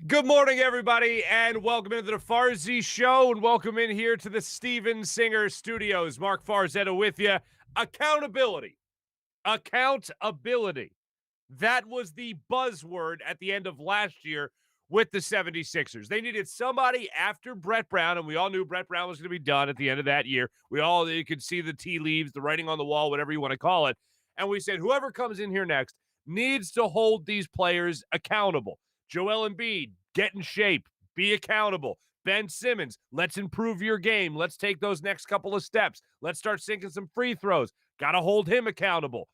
Good morning, everybody, and welcome into the Farzy Show, and welcome in here to the Steven Singer Studios. Marc Farzetta with you. Accountability. Accountability. That was the buzzword at the end of last year with the 76ers. They needed somebody after Brett Brown, and we all knew Brett Brown was going to be done at the end of that year. You could see the tea leaves, the writing on the wall, whatever you want to call it. And we said, whoever comes in here next needs to hold these players accountable. Joel Embiid, get in shape, be accountable. Ben Simmons, let's improve your game. Let's take those next couple of steps. Let's start sinking some free throws. Got to hold him accountable.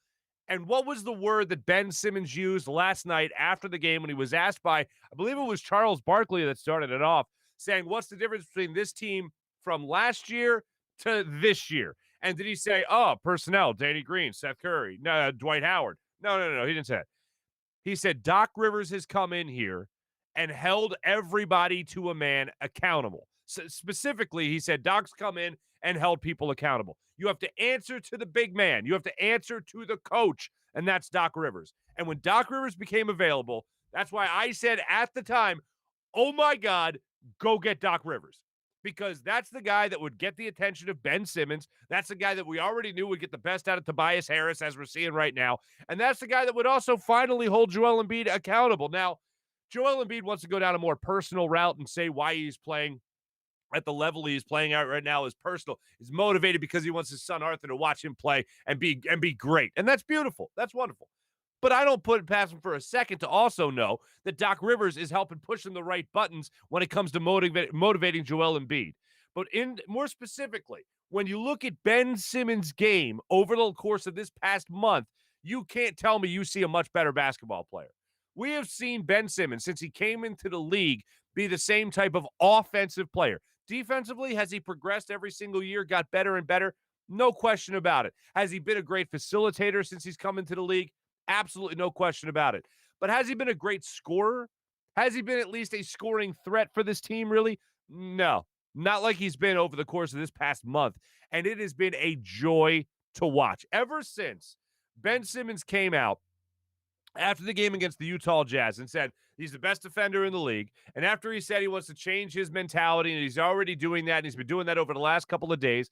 And what was the word that Ben Simmons used last night after the game when he was asked by, I believe it was Charles Barkley that started it off, saying, what's the difference between this team from last year to this year? And did he say, personnel, Danny Green, Seth Curry, no, Dwight Howard? No, he didn't say it. He said Doc Rivers has come in here and held everybody to a man accountable. So specifically, he said Doc's come in and held people accountable. You have to answer to the big man. You have to answer to the coach, and that's Doc Rivers. And when Doc Rivers became available, that's why I said at the time, oh my God, go get Doc Rivers. Because that's the guy that would get the attention of Ben Simmons. That's the guy that we already knew would get the best out of Tobias Harris, as we're seeing right now. And that's the guy that would also finally hold Joel Embiid accountable. Now, Joel Embiid wants to go down a more personal route and say why he's playing at the level he's playing at right now is personal. He's motivated because he wants his son Arthur to watch him play and be great. And that's beautiful. That's wonderful. But I don't put it past him for a second to also know that Doc Rivers is helping push him the right buttons when it comes to motivating Joel Embiid. But more specifically, when you look at Ben Simmons' game over the course of this past month, you can't tell me you see a much better basketball player. We have seen Ben Simmons, since he came into the league, be the same type of offensive player. Defensively, has he progressed every single year, got better and better? No question about it. Has he been a great facilitator since he's come into the league? Absolutely no question about it. But has he been a great scorer? Has he been at least a scoring threat for this team, really? No, not like he's been over the course of this past month. And it has been a joy to watch. Ever since Ben Simmons came out after the game against the Utah Jazz and said he's the best defender in the league, and after he said he wants to change his mentality, and he's already doing that, and he's been doing that over the last couple of days,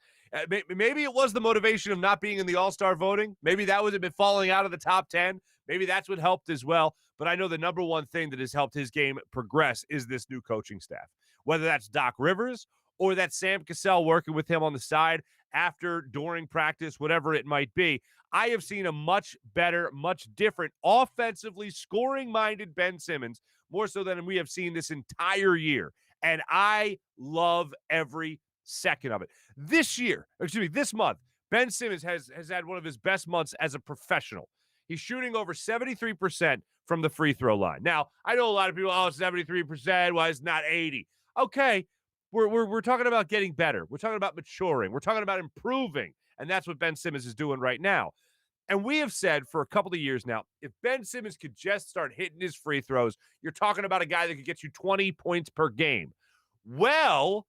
maybe it was the motivation of not being in the All-Star voting. Maybe that was been falling out of the top 10. Maybe that's what helped as well. But I know the number one thing that has helped his game progress is this new coaching staff, whether that's Doc Rivers or that Sam Cassell working with him on the side after, during practice, whatever it might be. I have seen a much better, much different, offensively scoring-minded Ben Simmons, more so than we have seen this entire year. And I love every second of it. This month, Ben Simmons has had one of his best months as a professional. He's shooting over 73% from the free throw line. Now, I know a lot of people, 73%, why it's not 80? Okay, we're talking about getting better. We're talking about maturing. We're talking about improving. And that's what Ben Simmons is doing right now. And we have said for a couple of years now, if Ben Simmons could just start hitting his free throws, you're talking about a guy that could get you 20 points per game. Well,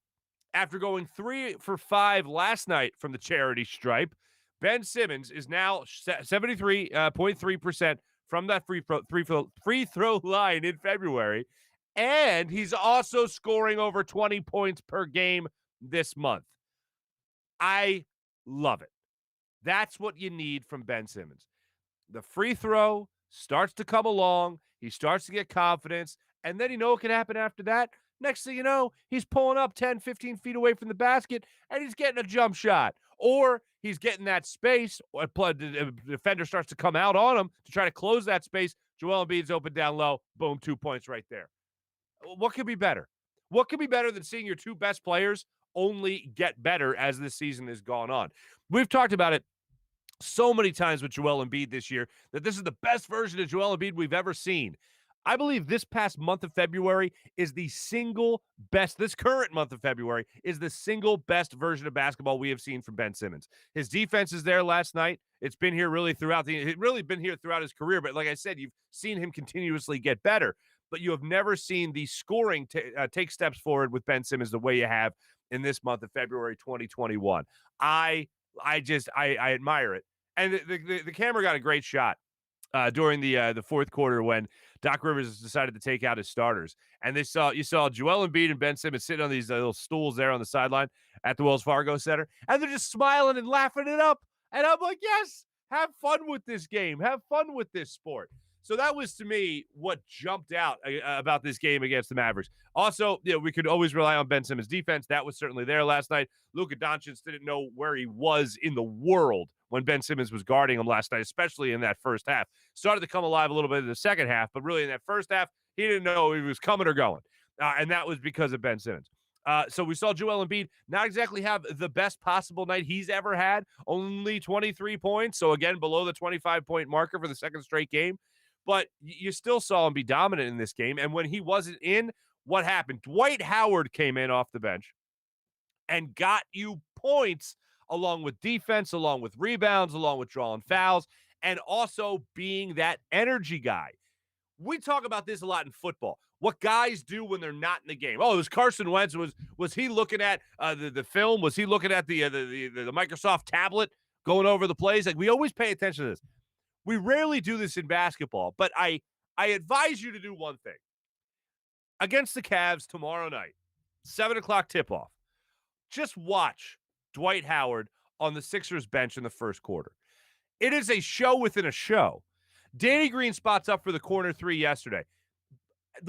after going 3 for 5 last night from the charity stripe, Ben Simmons is now 73.3% from that free throw line in February. And he's also scoring over 20 points per game this month. I love it. That's what you need from Ben Simmons. The free throw starts to come along. He starts to get confidence. And then you know what can happen after that? Next thing you know, he's pulling up 10, 15 feet away from the basket, and he's getting a jump shot. Or he's getting that space. The defender starts to come out on him to try to close that space. Joel Embiid's open down low. Boom, 2 points right there. What could be better? What could be better than seeing your two best players only get better as this season has gone on? We've talked about it so many times with Joel Embiid this year that this is the best version of Joel Embiid we've ever seen. I believe this past month of February is the single best, this current month of February is the single best version of basketball we have seen from Ben Simmons. His defense is there last night. It's been here it's been here throughout his career. But like I said, you've seen him continuously get better, but you have never seen the scoring take steps forward with Ben Simmons the way you have in this month of February 2021. I admire it. And the camera got a great shot during the fourth quarter when Doc Rivers has decided to take out his starters. And you saw Joel Embiid and Ben Simmons sitting on these little stools there on the sideline at the Wells Fargo Center, and they're just smiling and laughing it up. And I'm like, yes, have fun with this game. Have fun with this sport. So that was, to me, what jumped out about this game against the Mavericks. Also, we could always rely on Ben Simmons' defense. That was certainly there last night. Luka Doncic didn't know where he was in the world when Ben Simmons was guarding him last night, especially in that first half. Started to come alive a little bit in the second half, but really in that first half, he didn't know if he was coming or going. And that was because of Ben Simmons. So we saw Joel Embiid not exactly have the best possible night he's ever had, only 23 points. So again, below the 25-point marker for the second straight game. But you still saw him be dominant in this game. And when he wasn't in, what happened? Dwight Howard came in off the bench and got you points along with defense, along with rebounds, along with drawing fouls, and also being that energy guy. We talk about this a lot in football. What guys do when they're not in the game. Oh, it was Carson Wentz. Was he looking at the film? Was he looking at the Microsoft tablet going over the plays? Like, we always pay attention to this. We rarely do this in basketball, but I advise you to do one thing. Against the Cavs tomorrow night, 7 o'clock tip-off, just watch Dwight Howard on the Sixers bench in the first quarter. It is a show within a show. Danny Green spots up for the corner three yesterday.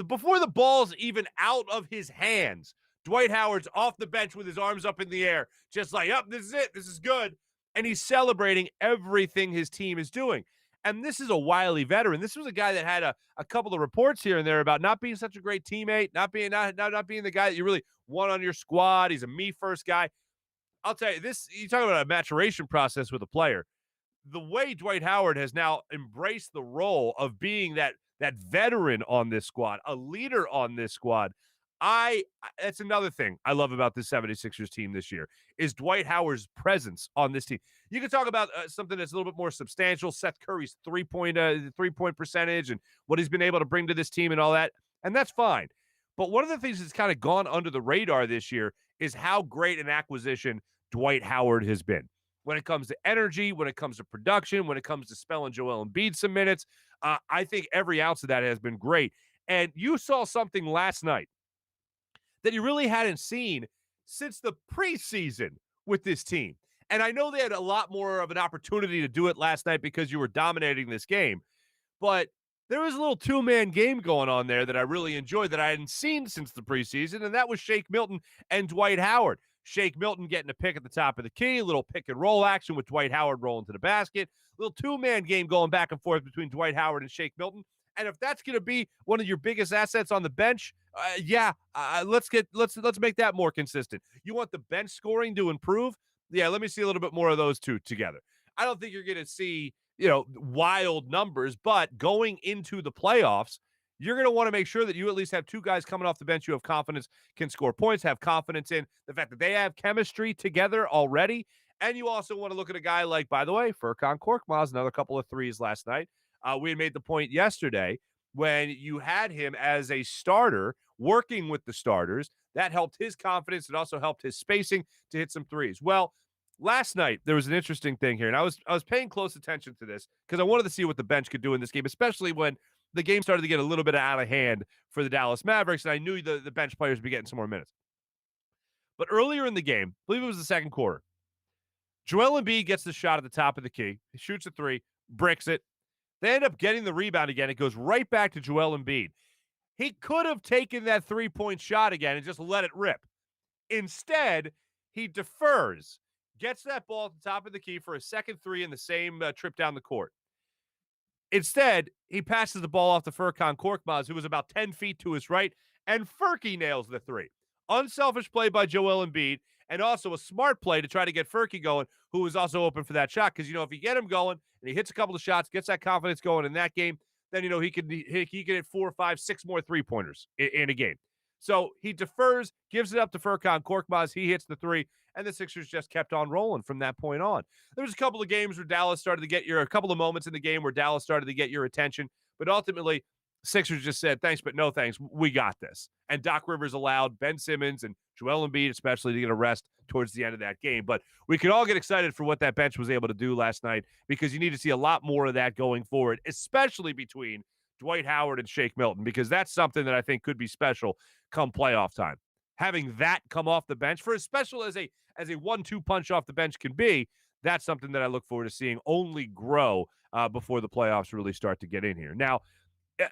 Before the ball's even out of his hands, Dwight Howard's off the bench with his arms up in the air, just like, this is it. This is good. And he's celebrating everything his team is doing. And this is a wily veteran. This was a guy that had a couple of reports here and there about not being such a great teammate, not being the guy that you really want on your squad. He's a me-first guy. I'll tell you, you talk about a maturation process with a player. The way Dwight Howard has now embraced the role of being that veteran on this squad, a leader on this squad, that's another thing I love about this 76ers team this year is Dwight Howard's presence on this team. You can talk about something that's a little bit more substantial, Seth Curry's three-point percentage and what he's been able to bring to this team and all that, and that's fine. But one of the things that's kind of gone under the radar this year is how great an acquisition Dwight Howard has been. When it comes to energy, when it comes to production, when it comes to spelling Joel Embiid some minutes, I think every ounce of that has been great. And you saw something last night that you really hadn't seen since the preseason with this team. And I know they had a lot more of an opportunity to do it last night because you were dominating this game. But there was a little two-man game going on there that I really enjoyed that I hadn't seen since the preseason, and that was Shake Milton and Dwight Howard. Shake Milton getting a pick at the top of the key, a little pick and roll action with Dwight Howard rolling to the basket, a little two-man game going back and forth between Dwight Howard and Shake Milton. And if that's going to be one of your biggest assets on the bench, let's make that more consistent. You want the bench scoring to improve? Yeah, let me see a little bit more of those two together. I don't think you're going to see, wild numbers, but going into the playoffs, you're going to want to make sure that you at least have two guys coming off the bench you have confidence can score points, have confidence in the fact that they have chemistry together already. And you also want to look at a guy like, by the way, Furkan Korkmaz, another couple of threes last night. We had made the point yesterday when you had him as a starter working with the starters. That helped his confidence. It also helped his spacing to hit some threes. Well, last night there was an interesting thing here, and I was paying close attention to this because I wanted to see what the bench could do in this game, especially when the game started to get a little bit out of hand for the Dallas Mavericks, and I knew the bench players would be getting some more minutes. But earlier in the game, I believe it was the second quarter, Joel Embiid gets the shot at the top of the key. He shoots a three, bricks it. They end up getting the rebound again. It goes right back to Joel Embiid. He could have taken that three-point shot again and just let it rip. Instead, he defers, gets that ball at the top of the key for a second three in the same trip down the court. Instead, he passes the ball off to Furkan Korkmaz, who was about 10 feet to his right, and Furky nails the three. Unselfish play by Joel Embiid, and also a smart play to try to get Furky going, who was also open for that shot. Because, if you get him going and he hits a couple of shots, gets that confidence going in that game, then, he could hit 4, 5, 6 more three-pointers in a game. So he defers, gives it up to Furkan Korkmaz. He hits the three, and the Sixers just kept on rolling from that point on. There was a couple of games where Dallas started to get a couple of moments in the game where Dallas started to get your attention, but ultimately Sixers just said, thanks, but no thanks. We got this. And Doc Rivers allowed Ben Simmons and Joel Embiid especially to get a rest towards the end of that game. But we could all get excited for what that bench was able to do last night because you need to see a lot more of that going forward, especially between Dwight Howard and Shake Milton, because that's something that I think could be special come playoff time. Having that come off the bench, for as special as a 1-2 punch off the bench can be, that's something that I look forward to seeing only grow before the playoffs really start to get in here. Now,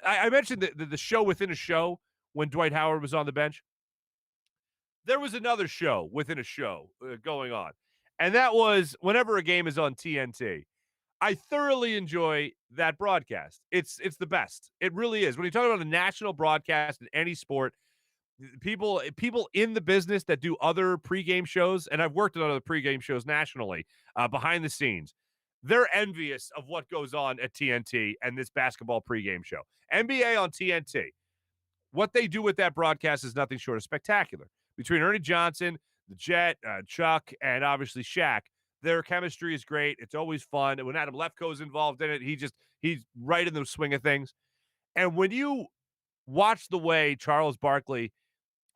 I mentioned the show within a show when Dwight Howard was on the bench. There was another show within a show going on, and that was whenever a game is on TNT. I thoroughly enjoy that broadcast. It's the best. It really is. When you talk about a national broadcast in any sport, people in the business that do other pregame shows, and I've worked on other pregame shows nationally, behind the scenes, they're envious of what goes on at TNT and this basketball pregame show. NBA on TNT. What they do with that broadcast is nothing short of spectacular. Between Ernie Johnson, the Jet, Chuck, and obviously Shaq, their chemistry is great. It's always fun. And when Adam Lefkoe's involved in it, he's right in the swing of things. And when you watch the way Charles Barkley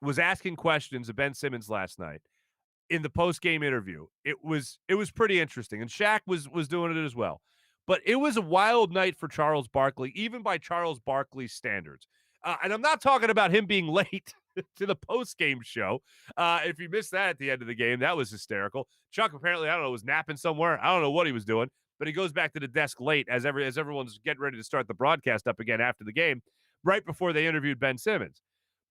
was asking questions of Ben Simmons last night in the post-game interview, it was pretty interesting. And Shaq was doing it as well. But it was a wild night for Charles Barkley, even by Charles Barkley's standards. And I'm not talking about him being late to the post-game show. If you missed that at the end of the game, that was hysterical. Chuck apparently, I don't know, was napping somewhere. I don't know what he was doing, but he goes back to the desk late as everyone's getting ready to start the broadcast up again after the game, right before they interviewed Ben Simmons.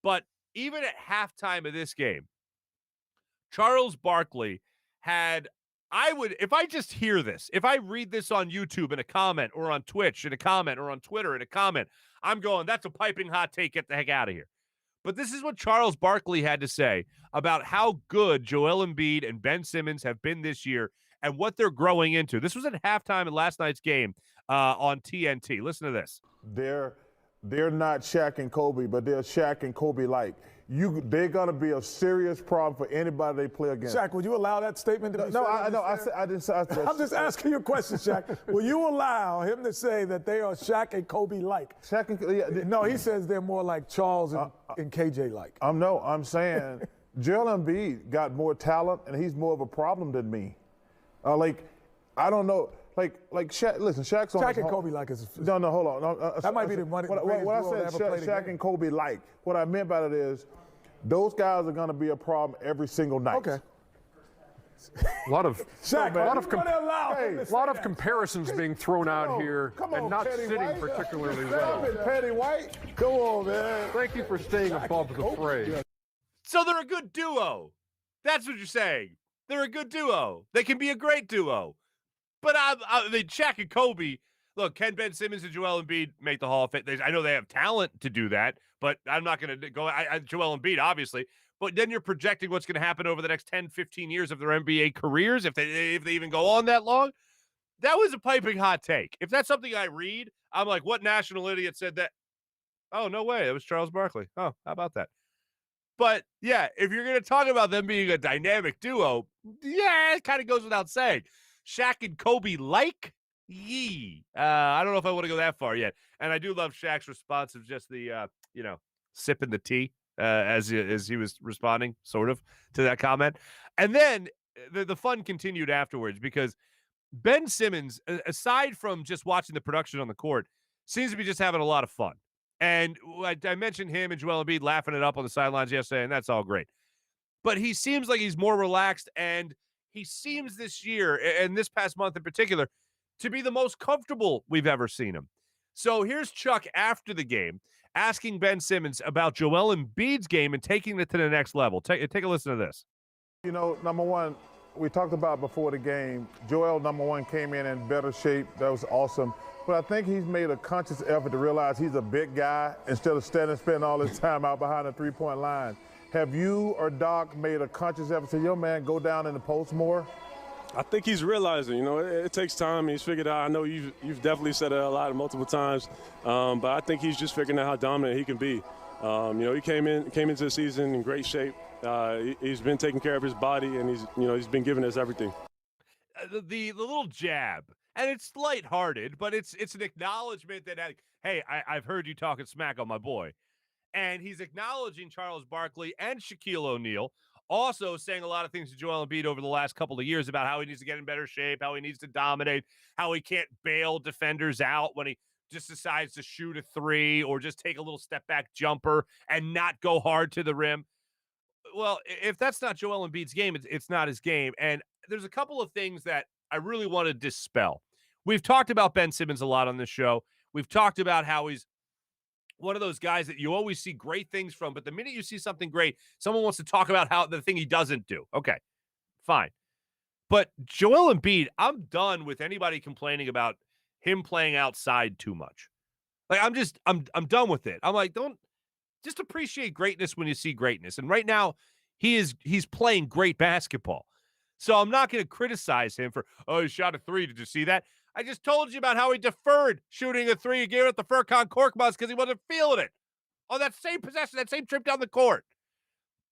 But even at halftime of this game, Charles Barkley had, if I just hear this, if I read this on YouTube in a comment or on Twitch in a comment or on Twitter in a comment, I'm going, that's a piping hot take. Get the heck out of here. But this is what Charles Barkley had to say about how good Joel Embiid and Ben Simmons have been this year and what they're growing into. This was at halftime in last night's game on TNT. Listen to this. They're not Shaq and Kobe, but they're Shaq and Kobe-like. They're going to be a serious problem for anybody they play against. Shaq, would you allow that statement to be said? I didn't say that. I'm just asking you a question, Shaq. Will you allow him to say that they are Shaq and Kobe-like? Shaq and No, he says they're more like Charles and KJ-like. I'm saying Joel Embiid got more talent, and he's more of a problem than me. I don't know. Like Shaq, listen, Shaq's on Shaq and Kobe like is no, hold on. That might be the money. What I said, Shaq and Kobe like. What I meant by it is, those guys are going to be a problem every single night. Okay. A lot of Shaq, comparisons being thrown out here and not sitting White. particularly well. Petty White, come on, man. Thank you for staying above the fray. So they're a good duo. That's what you're saying. They're a good duo. They can be a great duo. But I mean, Shaq and Kobe, look, can Ben Simmons and Joel Embiid make the Hall of Fame? I know they have talent to do that, but I'm not going to go Joel Embiid, obviously. But then you're projecting what's going to happen over the next 10, 15 years of their NBA careers, if they even go on that long. That was a piping hot take. If that's something I read, I'm like, what national idiot said that? Oh, no way. It was Charles Barkley. Oh, how about that? But, yeah, if you're going to talk about them being a dynamic duo, yeah, it kind of goes without saying. Shaq and Kobe like? Yee. I don't know if I want to go that far yet. And I do love Shaq's response of just the, sipping the tea as he was responding, sort of, to that comment. And then the fun continued afterwards because Ben Simmons, aside from just watching the production on the court, seems to be just having a lot of fun. And I mentioned him and Joel Embiid laughing it up on the sidelines yesterday, and that's all great. But he seems like he's more relaxed, and he seems this year, and this past month in particular, to be the most comfortable we've ever seen him. So here's Chuck after the game asking Ben Simmons about Joel Embiid's game and taking it to the next level. Take a listen to this. Number one, we talked about before the game, Joel, number one, came in better shape. That was awesome. But I think he's made a conscious effort to realize he's a big guy instead of spending all his time out behind the three-point line. Have you or Doc made a conscious effort to say, yo, man, go down in the post more? I think he's realizing, it takes time. He's figured out. I know you've definitely said it a lot multiple times, but I think he's just figuring out how dominant he can be. He came into the season in great shape. He's been taking care of his body, and he's been giving us everything. The little jab, and it's lighthearted, but it's an acknowledgement that, hey, I've heard you talking smack on my boy. And he's acknowledging Charles Barkley and Shaquille O'Neal, also saying a lot of things to Joel Embiid over the last couple of years about how he needs to get in better shape, how he needs to dominate, how he can't bail defenders out when he just decides to shoot a three or just take a little step back jumper and not go hard to the rim. Well, if that's not Joel Embiid's game, it's not his game. And there's a couple of things that I really want to dispel. We've talked about Ben Simmons a lot on this show. We've talked about how he's one of those guys that you always see great things from, but the minute you see something great, someone wants to talk about how the thing he doesn't do. Okay, fine. But Joel Embiid, I'm done with anybody complaining about him playing outside too much. Like I'm done with it. I'm like, don't just appreciate greatness when you see greatness. And right now, he's playing great basketball. So I'm not going to criticize him for, oh, he shot a three. Did you see that? I just told you about how he deferred shooting a three. He gave it the Furkan Korkmaz because he wasn't feeling it on that same possession, that same trip down the court.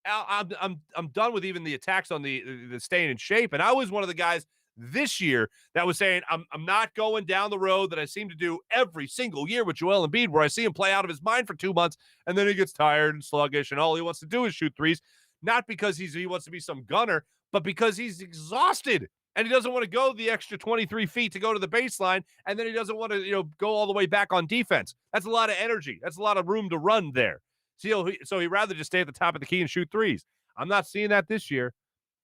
I'm done with even the attacks on the staying in shape. And I was one of the guys this year that was saying I'm not going down the road that I seem to do every single year with Joel Embiid, where I see him play out of his mind for 2 months and then he gets tired and sluggish and all he wants to do is shoot threes. Not because he wants to be some gunner, but because he's exhausted and he doesn't want to go the extra 23 feet to go to the baseline, and then he doesn't want to go all the way back on defense. That's a lot of energy. That's a lot of room to run there. So he'd rather just stay at the top of the key and shoot threes. I'm not seeing that this year.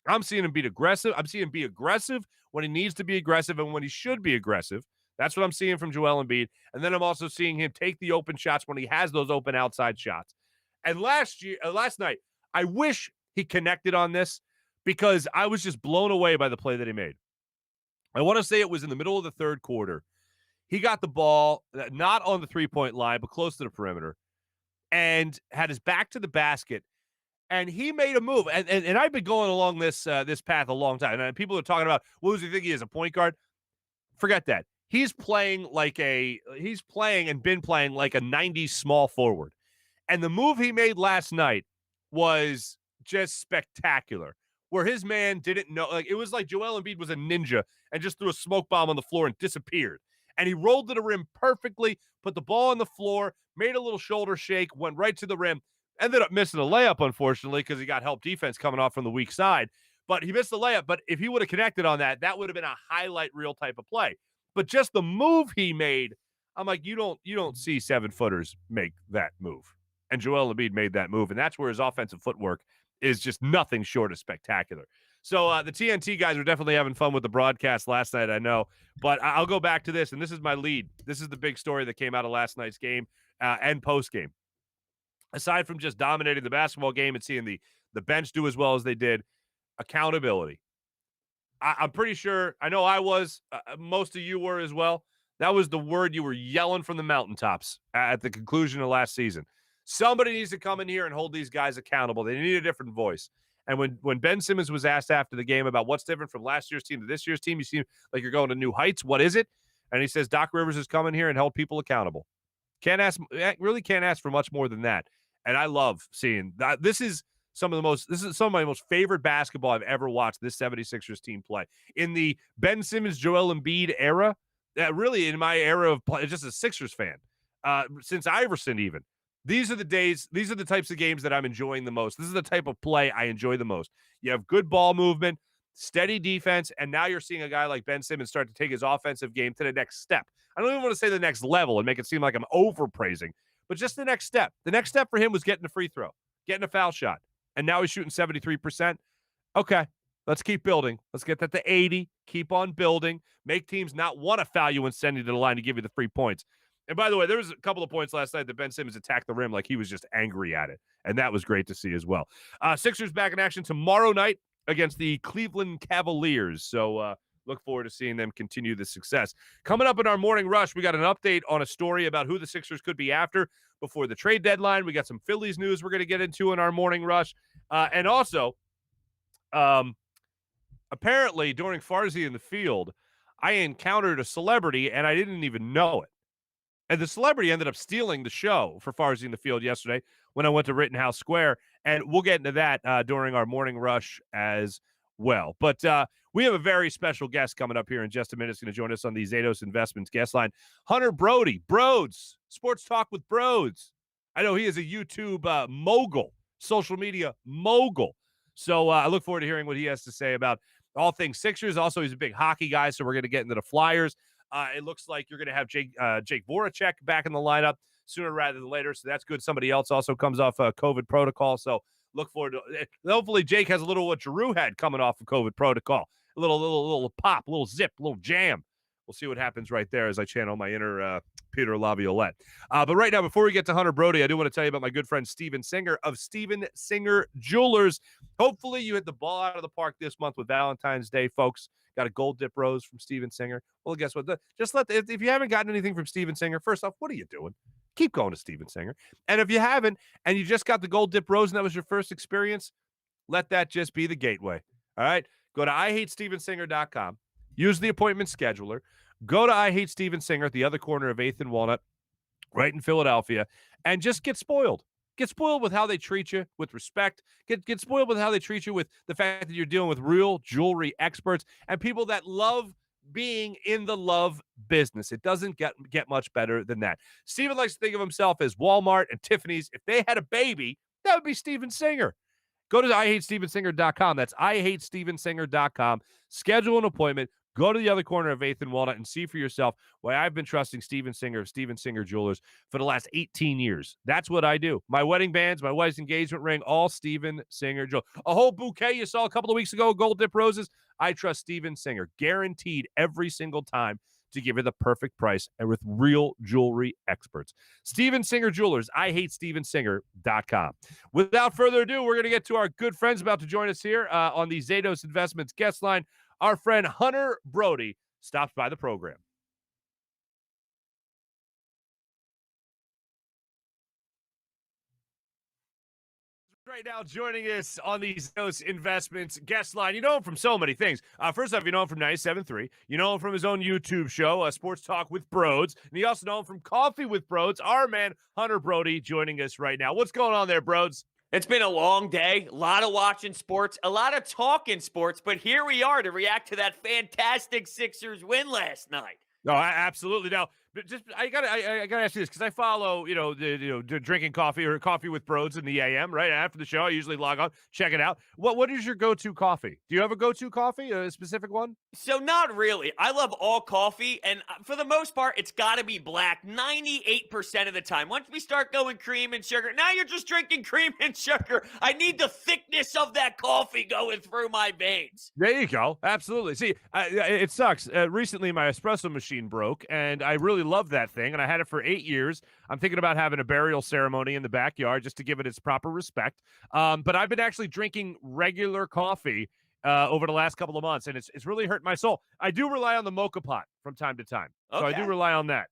I'm seeing him be aggressive. I'm seeing him be aggressive when he needs to be aggressive and when he should be aggressive. That's what I'm seeing from Joel Embiid. And then I'm also seeing him take the open shots when he has those open outside shots. And last night, I wish he connected on this because I was just blown away by the play that he made. I want to say it was in the middle of the third quarter. He got the ball, not on the three-point line, but close to the perimeter, and had his back to the basket. And he made a move. And I've been going along this path a long time. And people are talking about, what does he think he is, a point guard? Forget that. He's playing and been playing like a 90s small forward. And the move he made last night was just spectacular, where his man didn't know. Like, it was like Joel Embiid was a ninja and just threw a smoke bomb on the floor and disappeared. And he rolled to the rim perfectly, put the ball on the floor, made a little shoulder shake, went right to the rim. Ended up missing a layup, unfortunately, because he got help defense coming off from the weak side. But he missed the layup. But if he would have connected on that, that would have been a highlight reel type of play. But just the move he made, I'm like, you don't see 7-footers make that move. And Joel Embiid made that move. And that's where his offensive footwork is just nothing short of spectacular. So the TNT guys were definitely having fun with the broadcast last night, I know. But I'll go back to this, and this is my lead. This is the big story that came out of last night's game and post-game. Aside from just dominating the basketball game and seeing the bench do as well as they did, accountability. I'm pretty sure, I know I was, most of you were as well. That was the word you were yelling from the mountaintops at the conclusion of last season. Somebody needs to come in here and hold these guys accountable. They need a different voice. And when Ben Simmons was asked after the game about what's different from last year's team to this year's team, you seem like you're going to new heights. What is it? And he says Doc Rivers has come in here and held people accountable. Really can't ask for much more than that. And I love seeing that. This is some of my most favorite basketball I've ever watched this 76ers team play. In the Ben Simmons, Joel Embiid era, really in my era of play, just a Sixers fan, since Iverson even. These are the types of games that I'm enjoying the most. This is the type of play I enjoy the most. You have good ball movement, steady defense, and now you're seeing a guy like Ben Simmons start to take his offensive game to the next step. I don't even want to say the next level and make it seem like I'm overpraising, but just the next step. The next step for him was getting a free throw, getting a foul shot, and now he's shooting 73%. Okay, let's keep building. Let's get that to 80. Keep on building. Make teams not want to foul you and send you to the line to give you the 3 points. And by the way, there was a couple of points last night that Ben Simmons attacked the rim like he was just angry at it, and that was great to see as well. Sixers back in action tomorrow night against the Cleveland Cavaliers. So look forward to seeing them continue the success. Coming up in our morning rush, we got an update on a story about who the Sixers could be after before the trade deadline. We got some Phillies news we're going to get into in our morning rush. And also, apparently during Farzy in the Field, I encountered a celebrity and I didn't even know it. And the celebrity ended up stealing the show for Farzy in the Field yesterday when I went to Rittenhouse Square. And we'll get into that during our morning rush as well. But we have a very special guest coming up here in just a minute. He's going to join us on the Zatos Investments guest line. Hunter Brody, Broads, Sports Talk with Broads. I know he is a YouTube mogul, social media mogul. So I look forward to hearing what he has to say about all things Sixers. Also, he's a big hockey guy, so we're going to get into the Flyers. It looks like you're going to have Jake Voracek back in the lineup sooner rather than later, so that's good. Somebody else also comes off a COVID protocol, so look forward to it. Hopefully Jake has a little what Giroux had coming off of COVID protocol. A little pop, a little zip, a little jam. We'll see what happens right there as I channel my inner Peter Laviolette. But right now, before we get to Hunter Brody, I do want to tell you about my good friend Steven Singer of Steven Singer Jewelers. Hopefully you hit the ball out of the park this month with Valentine's Day, folks. Got a gold dip rose from Steven Singer. Well, guess what? If you haven't gotten anything from Steven Singer, first off, what are you doing? Keep going to Steven Singer. And if you haven't, and you just got the gold dip rose and that was your first experience, let that just be the gateway. All right? Go to IHateStevenSinger.com. Use the appointment scheduler. Go to I Hate Steven Singer at the other corner of 8th and Walnut, right in Philadelphia, and just get spoiled. Get spoiled with how they treat you with respect. Get spoiled with how they treat you with the fact that you're dealing with real jewelry experts and people that love being in the love business. It doesn't get much better than that. Steven likes to think of himself as Walmart and Tiffany's. If they had a baby, that would be Steven Singer. Go to IHateStevenSinger.com. That's IHateStevenSinger.com. Schedule an appointment. Go to the other corner of 8th and Walnut and see for yourself why I've been trusting Steven Singer of Steven Singer Jewelers for the last 18 years. That's what I do. My wedding bands, my wife's engagement ring, all Steven Singer Jewelers. A whole bouquet you saw a couple of weeks ago, gold dip roses. I trust Steven Singer, guaranteed every single time to give you the perfect price and with real jewelry experts. Steven Singer Jewelers, IHateStevenSinger.com. Without further ado, we're going to get to our good friends about to join us here on the Zatos Investments guest line. Our friend Hunter Brody stops by the program. Right now, joining us on the Zatos Investments guest line. You know him from so many things. First off, you know him from 97.3. You know him from his own YouTube show, Sports Talk with Broads. And you also know him from Coffee with Broads. Our man, Hunter Brody, joining us right now. What's going on there, Broads? It's been a long day, a lot of watching sports, a lot of talking sports, but here we are to react to that fantastic Sixers win last night. No, absolutely. Now, I gotta ask you this because I follow, drinking coffee or Coffee with Broads in the AM right after the show. I usually log on, check it out. What is your go-to coffee? Do you have a go-to coffee, a specific one? So not really. I love all coffee, and for the most part, it's got to be black 98% of the time. Once we start going cream and sugar, now you're just drinking cream and sugar. I need the thickness of that coffee going through my veins. There you go. Absolutely. See, it sucks. Recently, my espresso machine broke, and I really love that thing, and I had it for 8 years. I'm thinking about having a burial ceremony in the backyard just to give it its proper respect. But I've been actually drinking regular coffee over the last couple of months, and it's really hurt my soul. I do rely on the mocha pot from time to time, so I do rely on that.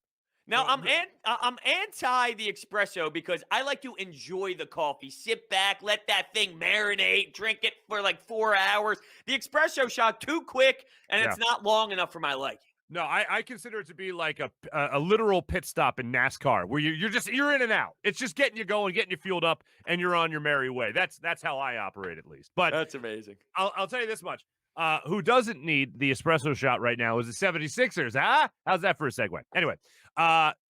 Now, I'm anti the espresso because I like to enjoy the coffee. Sit back, let that thing marinate, drink it for like 4 hours. The espresso shot too quick, and it's not long enough for my liking. No, I consider it to be like a literal pit stop in NASCAR where you're in and out. It's just getting you going, getting you fueled up, and you're on your merry way. That's how I operate at least. But that's amazing. I'll tell you this much. Who doesn't need the espresso shot right now is the 76ers, huh? How's that for a segue? Anyway,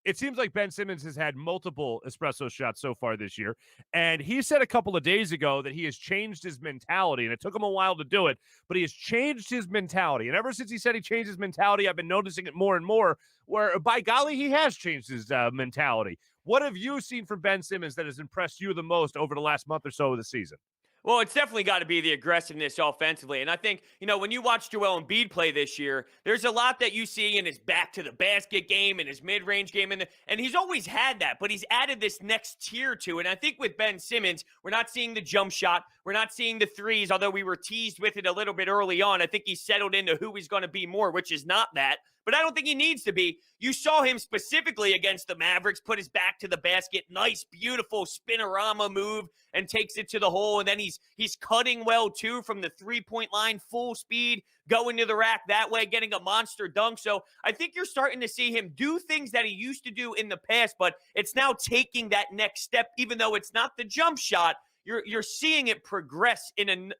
it seems like Ben Simmons has had multiple espresso shots so far this year, and he said a couple of days ago that he has changed his mentality, and it took him a while to do it, but he has changed his mentality, and ever since he said he changed his mentality, I've been noticing it more and more, where, by golly, he has changed his mentality. What have you seen from Ben Simmons that has impressed you the most over the last month or so of the season? Well, it's definitely got to be the aggressiveness offensively. And I think, when you watch Joel Embiid play this year, there's a lot that you see in his back-to-the-basket game and his mid-range game. And he's always had that, but he's added this next tier to it. And I think with Ben Simmons, we're not seeing the jump shot. We're not seeing the threes, although we were teased with it a little bit early on. I think he's settled into who he's going to be more, which is not that. But I don't think he needs to be. You saw him specifically against the Mavericks, put his back to the basket, nice, beautiful spinorama move, and takes it to the hole. And then he's cutting well, too, from the three-point line, full speed, going to the rack that way, getting a monster dunk. So I think you're starting to see him do things that he used to do in the past, but it's now taking that next step, even though it's not the jump shot. You're seeing it progress in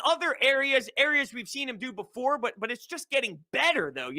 other areas we've seen him do before, but it's just getting better, though,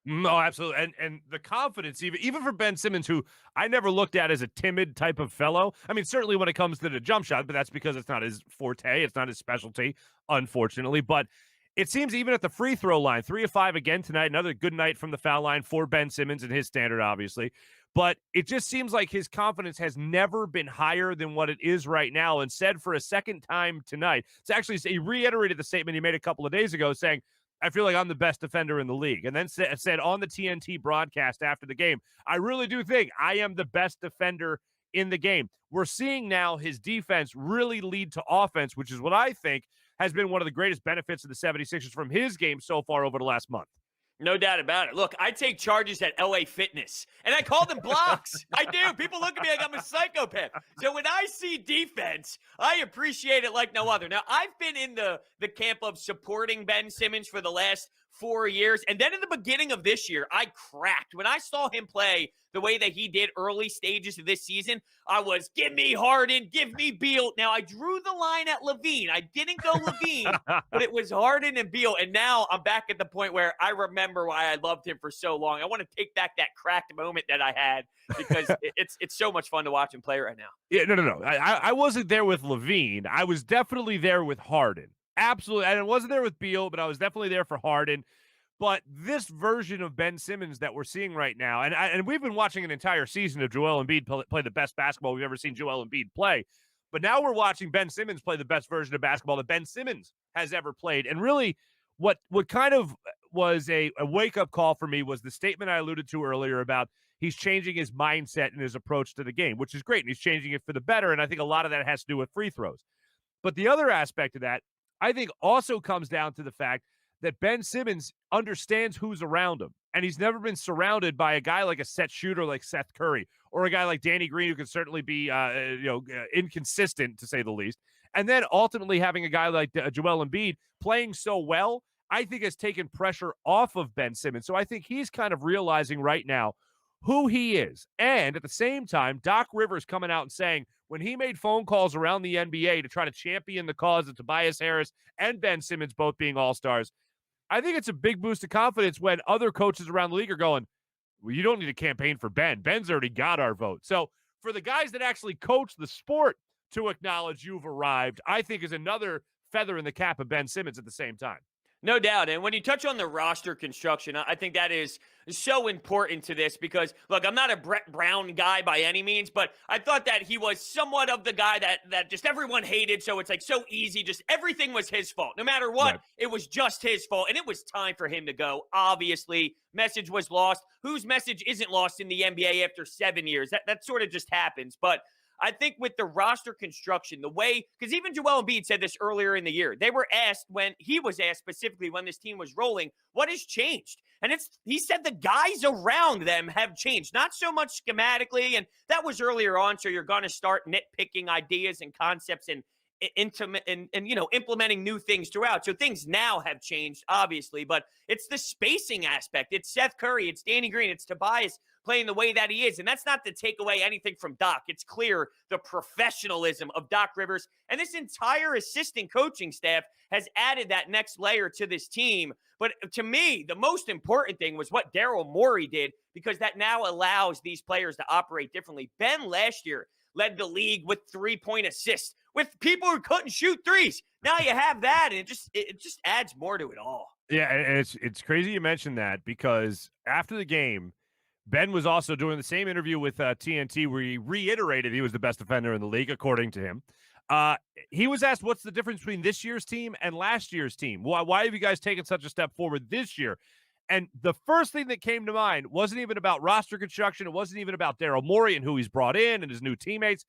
No, absolutely. And the confidence, even for Ben Simmons, who I never looked at as a timid type of fellow. I mean, certainly when it comes to the jump shot, but that's because it's not his forte. It's not his specialty, unfortunately. But it seems even at the free throw line, 3 of 5 again tonight, another good night from the foul line for Ben Simmons and his standard, obviously. But it just seems like his confidence has never been higher than what it is right now. And said for a second time tonight, it's actually, he reiterated the statement he made a couple of days ago saying, I feel like I'm the best defender in the league. And then said on the TNT broadcast after the game, I really do think I am the best defender in the game. We're seeing now his defense really lead to offense, which is what I think has been one of the greatest benefits of the 76ers from his game so far over the last month. No doubt about it. Look, I take charges at LA Fitness, and I call them blocks. I do. People look at me like I'm a psychopath. So when I see defense, I appreciate it like no other. Now, I've been in the camp of supporting Ben Simmons for the last 4 years, and then in the beginning of this year, I cracked. When I saw him play the way that he did early stages of this season, I was, give me Harden, give me Beal. Now, I drew the line at Levine. I didn't go Levine, but it was Harden and Beal, and now I'm back at the point where I remember why I loved him for so long. I want to take back that cracked moment that I had because it's so much fun to watch him play right now. Yeah, no. I wasn't there with Levine. I was definitely there with Harden. Absolutely. And I wasn't there with Beal, but I was definitely there for Harden. But this version of Ben Simmons that we're seeing right now, and we've been watching an entire season of Joel Embiid play the best basketball we've ever seen Joel Embiid play. But now we're watching Ben Simmons play the best version of basketball that Ben Simmons has ever played. And really, what kind of was a wake-up call for me was the statement I alluded to earlier about he's changing his mindset and his approach to the game, which is great. And he's changing it for the better. And I think a lot of that has to do with free throws. But the other aspect of that, I think, also comes down to the fact that Ben Simmons understands who's around him. And he's never been surrounded by a guy like a set shooter like Seth Curry or a guy like Danny Green, who can certainly be inconsistent, to say the least. And then ultimately having a guy like Joel Embiid playing so well, I think has taken pressure off of Ben Simmons. So I think he's kind of realizing right now who he is. And at the same time, Doc Rivers coming out and saying when he made phone calls around the NBA to try to champion the cause of Tobias Harris and Ben Simmons both being all-stars, I think it's a big boost of confidence when other coaches around the league are going, well, you don't need to campaign for Ben. Ben's already got our vote. So for the guys that actually coach the sport to acknowledge you've arrived, I think is another feather in the cap of Ben Simmons at the same time. No doubt. And when you touch on the roster construction, I think that is so important to this because, look, I'm not a Brett Brown guy by any means, but I thought that he was somewhat of the guy that just everyone hated. So it's like so easy. Just everything was his fault. No matter what, right. It was just his fault. And it was time for him to go. Obviously, message was lost. Whose message isn't lost in the NBA after 7 years? That sort of just happens. But I think with the roster construction, the way, because even Joel Embiid said this earlier in the year, they were asked he was asked specifically when this team was rolling, what has changed? And he said the guys around them have changed, not so much schematically. And that was earlier on. So you're going to start nitpicking ideas and concepts and implementing new things throughout. So things now have changed, obviously, but it's the spacing aspect. It's Seth Curry. It's Danny Green. It's Tobias playing the way that he is. And that's not to take away anything from Doc. It's clear the professionalism of Doc Rivers and this entire assistant coaching staff has added that next layer to this team. But to me, the most important thing was what Daryl Morey did, because that now allows these players to operate differently. Ben last year led the league with 3-point assists with people who couldn't shoot threes. Now you have that, and it just adds more to it all. Yeah, and it's crazy you mentioned that, because after the game, Ben was also doing the same interview with TNT where he reiterated he was the best defender in the league, according to him. He was asked, what's the difference between this year's team and last year's team? Why have you guys taken such a step forward this year? And the first thing that came to mind wasn't even about roster construction. It wasn't even about Daryl Morey and who he's brought in and his new teammates.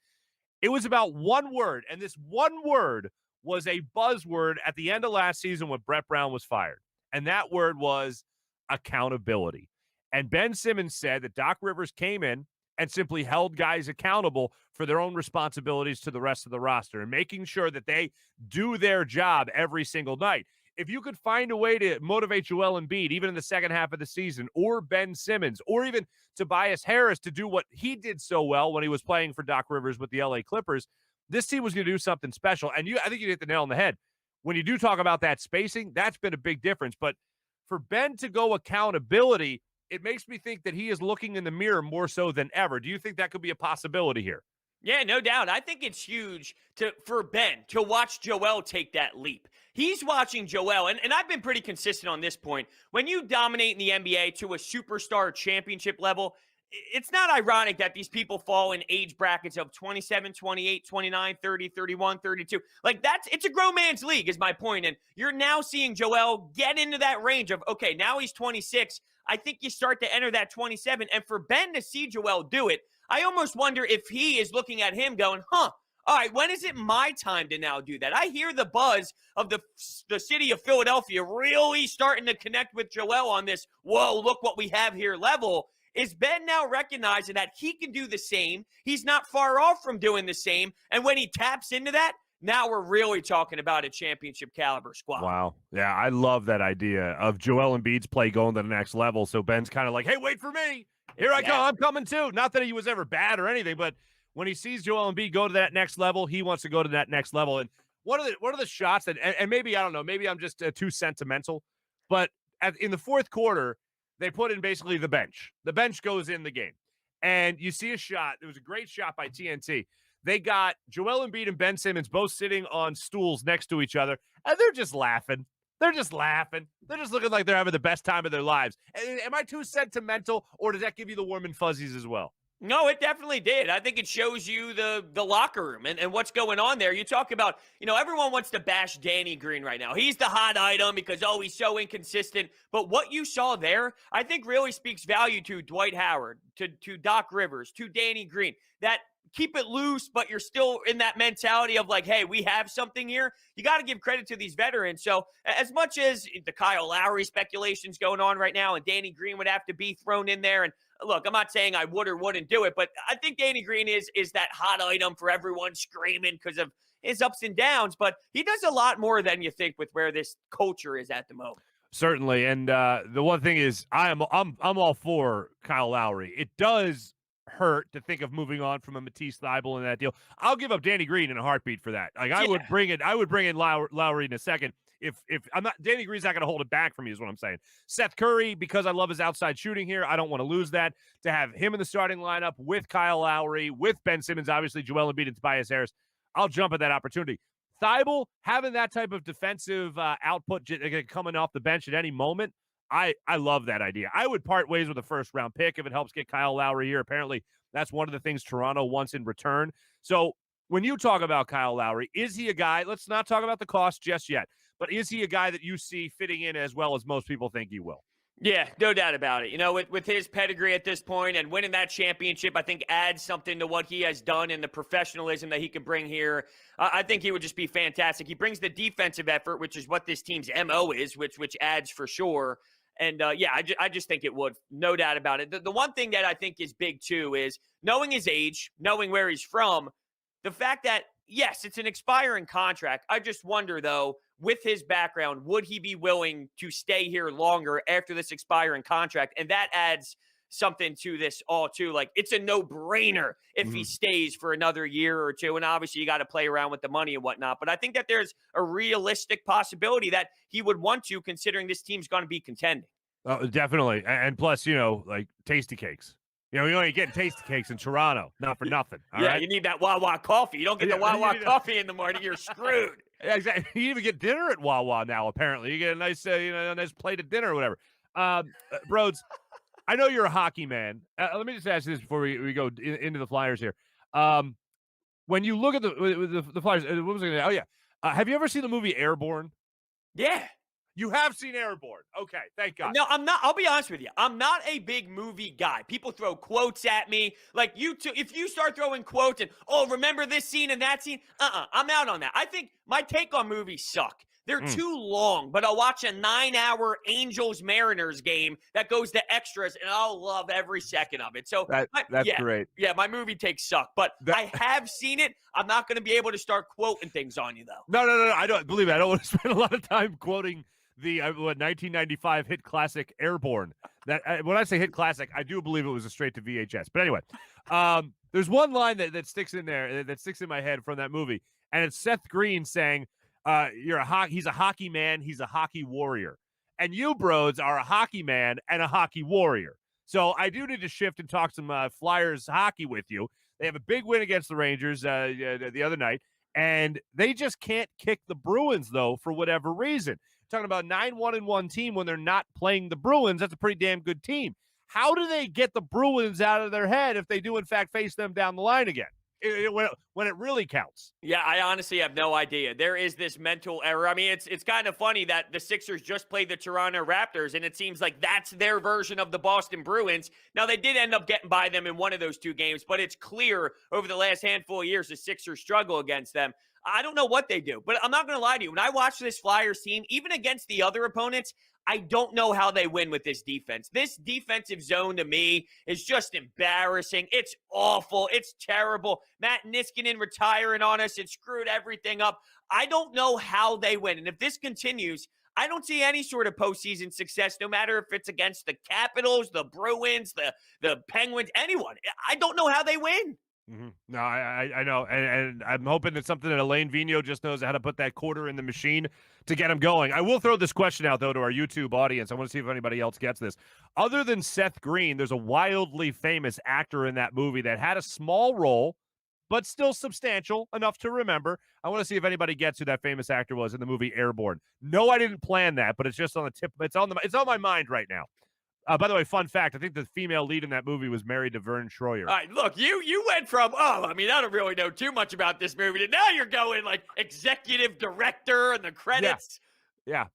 It was about one word, and this one word was a buzzword at the end of last season when Brett Brown was fired, and that word was accountability. And Ben Simmons said that Doc Rivers came in and simply held guys accountable for their own responsibilities to the rest of the roster and making sure that they do their job every single night. If you could find a way to motivate Joel Embiid, even in the second half of the season, or Ben Simmons, or even Tobias Harris to do what he did so well when he was playing for Doc Rivers with the LA Clippers, this team was going to do something special. And I think you hit the nail on the head. When you do talk about that spacing, that's been a big difference. But for Ben to go accountability, it makes me think that he is looking in the mirror more so than ever. Do you think that could be a possibility here? Yeah, no doubt. I think it's huge for Ben to watch Joel take that leap. He's watching Joel, and I've been pretty consistent on this point. When you dominate in the NBA to a superstar championship level, it's not ironic that these people fall in age brackets of 27, 28, 29, 30, 31, 32. Like it's a grown man's league is my point. And you're now seeing Joel get into that range of, okay, now he's 26. I think you start to enter that 27. And for Ben to see Joel do it, I almost wonder if he is looking at him going, all right, when is it my time to now do that? I hear the buzz of the city of Philadelphia really starting to connect with Joel on this, whoa, look what we have here level. Is Ben now recognizing that he can do the same? He's not far off from doing the same. And when he taps into that, now we're really talking about a championship caliber squad. Wow. Yeah, I love that idea of Joel Embiid's play going to the next level. So Ben's kind of like, hey, wait for me. Here I go. I'm coming too. Not that he was ever bad or anything, but when he sees Joel Embiid go to that next level, he wants to go to that next level. And what are the shots that, and maybe, I don't know, maybe I'm just too sentimental, but in the fourth quarter, they put in basically the bench. The bench goes in the game. And you see a shot. It was a great shot by TNT. They got Joel Embiid and Ben Simmons both sitting on stools next to each other, and they're just laughing. They're just laughing. They're just looking like they're having the best time of their lives. Am I too sentimental, or does that give you the warm and fuzzies as well? No, it definitely did. I think it shows you the locker room and what's going on there. You talk about, everyone wants to bash Danny Green right now. He's the hot item because, he's so inconsistent. But what you saw there, I think really speaks value to Dwight Howard, to Doc Rivers, to Danny Green, that keep it loose, but you're still in that mentality of like, hey, we have something here. You got to give credit to these veterans. So as much as the Kyle Lowry speculation's going on right now and Danny Green would have to be thrown in there, and look, I'm not saying I would or wouldn't do it, but I think Danny Green is that hot item for everyone screaming because of his ups and downs, but he does a lot more than you think with where this culture is at the moment. Certainly. And the one thing is I'm all for Kyle Lowry. It does hurt to think of moving on from a Matisse Thybulle in that deal. I'll give up Danny Green in a heartbeat for that. Like I would bring in Lowry in a second. If I'm not, Danny Green's not going to hold it back from me is what I'm saying. Seth Curry, because I love his outside shooting here, I don't want to lose that. To have him in the starting lineup with Kyle Lowry, with Ben Simmons, obviously Joel Embiid and Tobias Harris, I'll jump at that opportunity. Thybulle, having that type of defensive output coming off the bench at any moment, I love that idea. I would part ways with a first-round pick if it helps get Kyle Lowry here. Apparently, that's one of the things Toronto wants in return. So when you talk about Kyle Lowry, is he a guy, let's not talk about the cost just yet, but is he a guy that you see fitting in as well as most people think he will? Yeah, no doubt about it. With his pedigree at this point and winning that championship, I think adds something to what he has done and the professionalism that he can bring here. I think he would just be fantastic. He brings the defensive effort, which is what this team's MO is, which adds for sure. And, I just think it would. No doubt about it. The one thing that I think is big, too, is knowing his age, knowing where he's from, the fact that, yes, it's an expiring contract. I just wonder, though, with his background, would he be willing to stay here longer after this expiring contract? And that adds something to this all, too. Like, it's a no-brainer if he stays for another year or two. And obviously, you got to play around with the money and whatnot. But I think that there's a realistic possibility that he would want to, considering this team's going to be contending. Definitely. And plus, like tasty cakes. You only get tasty cakes in Toronto, not for nothing. All right? You need that Wawa coffee. You don't get the Wawa coffee in the morning, you're screwed. Yeah, exactly. You even get dinner at Wawa now, apparently. You get a nice, a nice plate of dinner or whatever. Broads, I know you're a hockey man. Let me just ask you this before we go into the Flyers here. When you look at the Flyers, what was I going to say? Oh, yeah. Have you ever seen the movie Airborne? Yeah. You have seen Airborne. Okay, thank God. No, I'm not. I'll be honest with you. I'm not a big movie guy. People throw quotes at me. Like if you start throwing quotes and, remember this scene and that scene, I'm out on that. I think my take on movies suck. They're too long, but I'll watch a 9-hour Angels-Mariners game that goes to extras, and I'll love every second of it. So that's great. Yeah, my movie takes suck, but I have seen it. I'm not going to be able to start quoting things on you, though. No. I don't believe it. I don't want to spend a lot of time quoting the 1995 hit classic Airborne. That when I say hit classic, I do believe it was a straight to VHS. But anyway, there's one line that sticks in there, that sticks in my head from that movie, and it's Seth Green saying, he's a hockey man, he's a hockey warrior. And you, Broads, are a hockey man and a hockey warrior. So I do need to shift and talk some Flyers hockey with you. They have a big win against the Rangers the other night, and they just can't kick the Bruins, though, for whatever reason. Talking about 9-1-1 team when they're not playing the Bruins, that's a pretty damn good team. How do they get the Bruins out of their head if they do, in fact, face them down the line again? When it really counts. Yeah, I honestly have no idea. There is this mental error. I mean, it's kind of funny that the Sixers just played the Toronto Raptors, and it seems like that's their version of the Boston Bruins. Now, they did end up getting by them in one of those 2 games, but it's clear over the last handful of years the Sixers struggle against them. I don't know what they do, but I'm not going to lie to you. When I watch this Flyers team, even against the other opponents, I don't know how they win with this defense. This defensive zone to me is just embarrassing. It's awful. It's terrible. Matt Niskanen retiring on us. It screwed everything up. I don't know how they win. And if this continues, I don't see any sort of postseason success, no matter if it's against the Capitals, the Bruins, the Penguins, anyone. I don't know how they win. Mm-hmm. No, I know, and I'm hoping it's something that Elaine Vigneault just knows how to put that quarter in the machine to get him going. I will throw this question out, though, to our YouTube audience. I want to see if anybody else gets this. Other than Seth Green, there's a wildly famous actor in that movie that had a small role, but still substantial enough to remember. I want to see if anybody gets who that famous actor was in the movie Airborne. No, I didn't plan that, but it's just on the tip. It's on my mind right now. By the way, fun fact, I think the female lead in that movie was married to Vern Troyer. All right, look, you went from, I don't really know too much about this movie, to now you're going like executive director and the credits. Yeah.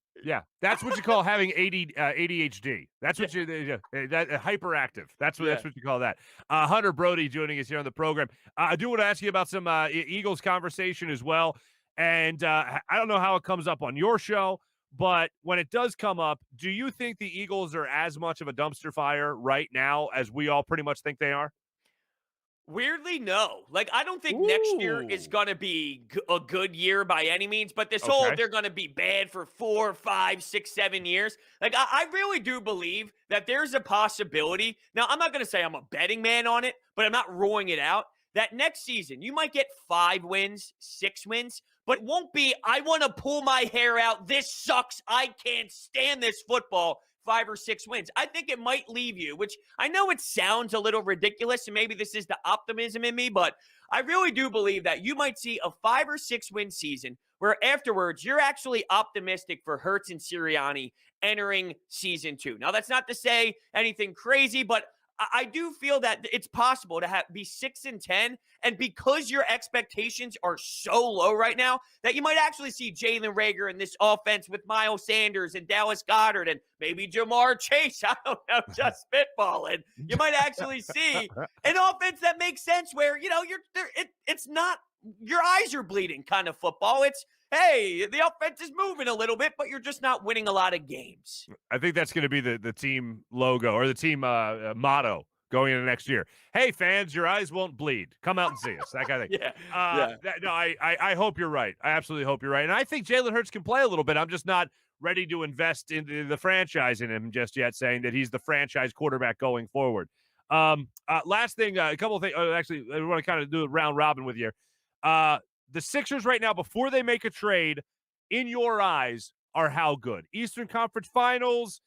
That's what you call having ADHD. That's what hyperactive. That's what you call that. Hunter Brody joining us here on the program. I do want to ask you about some Eagles conversation as well. And I don't know how it comes up on your show, but when it does come up, do you think the Eagles are as much of a dumpster fire right now as we all pretty much think they are? Weirdly, no. Like, I don't think next year is going to be a good year by any means, but this whole they're going to be bad for 4, 5, 6, 7 years. Like, I really do believe that there's a possibility. Now, I'm not going to say I'm a betting man on it, but I'm not ruling it out. That next season, you might get 5 wins, 6 wins, but it won't be, I want to pull my hair out. This sucks. I can't stand this football. 5 or 6 wins. I think it might leave you, which I know it sounds a little ridiculous, and maybe this is the optimism in me, but I really do believe that you might see a 5 or 6 win season where afterwards you're actually optimistic for Hurts and Sirianni entering season 2. Now, that's not to say anything crazy, but I do feel that it's possible to be 6-10, and because your expectations are so low right now, that you might actually see Jalen Reagor in this offense with Miles Sanders and Dallas Goedert and maybe Jamar Chase. I don't know, just spitballing. You might actually see an offense that makes sense where it's not your eyes are bleeding kind of football. It's, hey, the offense is moving a little bit, but you're just not winning a lot of games. I think that's going to be the team logo or the team motto going into next year. Hey, fans, your eyes won't bleed. Come out and see us. That kind of thing. I hope you're right. I absolutely hope you're right. And I think Jalen Hurts can play a little bit. I'm just not ready to invest in the franchise in him just yet, saying that he's the franchise quarterback going forward. Last thing, a couple of things. Actually, I want to kind of do a round robin with you. The Sixers right now, before they make a trade, in your eyes, are how good? Eastern Conference Finals,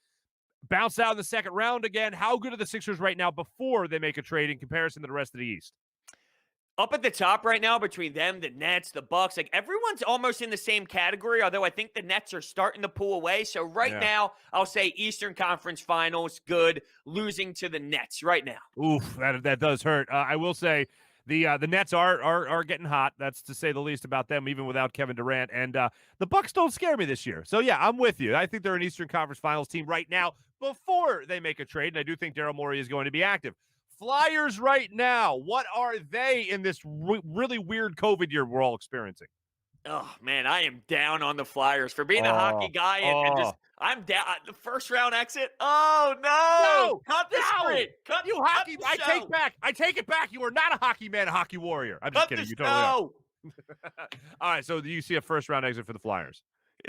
bounce out in the second round again. How good are the Sixers right now before they make a trade in comparison to the rest of the East? Up at the top right now between them, the Nets, the Bucks, like everyone's almost in the same category, although I think the Nets are starting to pull away. So now, I'll say Eastern Conference Finals, good, losing to the Nets right now. Oof, that does hurt. I will say, the Nets are getting hot. That's to say the least about them, even without Kevin Durant. And the Bucks don't scare me this year. So, yeah, I'm with you. I think they're an Eastern Conference Finals team right now before they make a trade. And I do think Daryl Morey is going to be active. Flyers right now, what are they in this really weird COVID year we're all experiencing? Oh, man, I am down on the Flyers for being a hockey guy and just – I'm down. The first round exit. Oh no! Cut the sprint. Cut you hockey. I take it back. You are not a hockey man, a hockey warrior. I'm just kidding. You totally are. All right. So do you see a first round exit for the Flyers?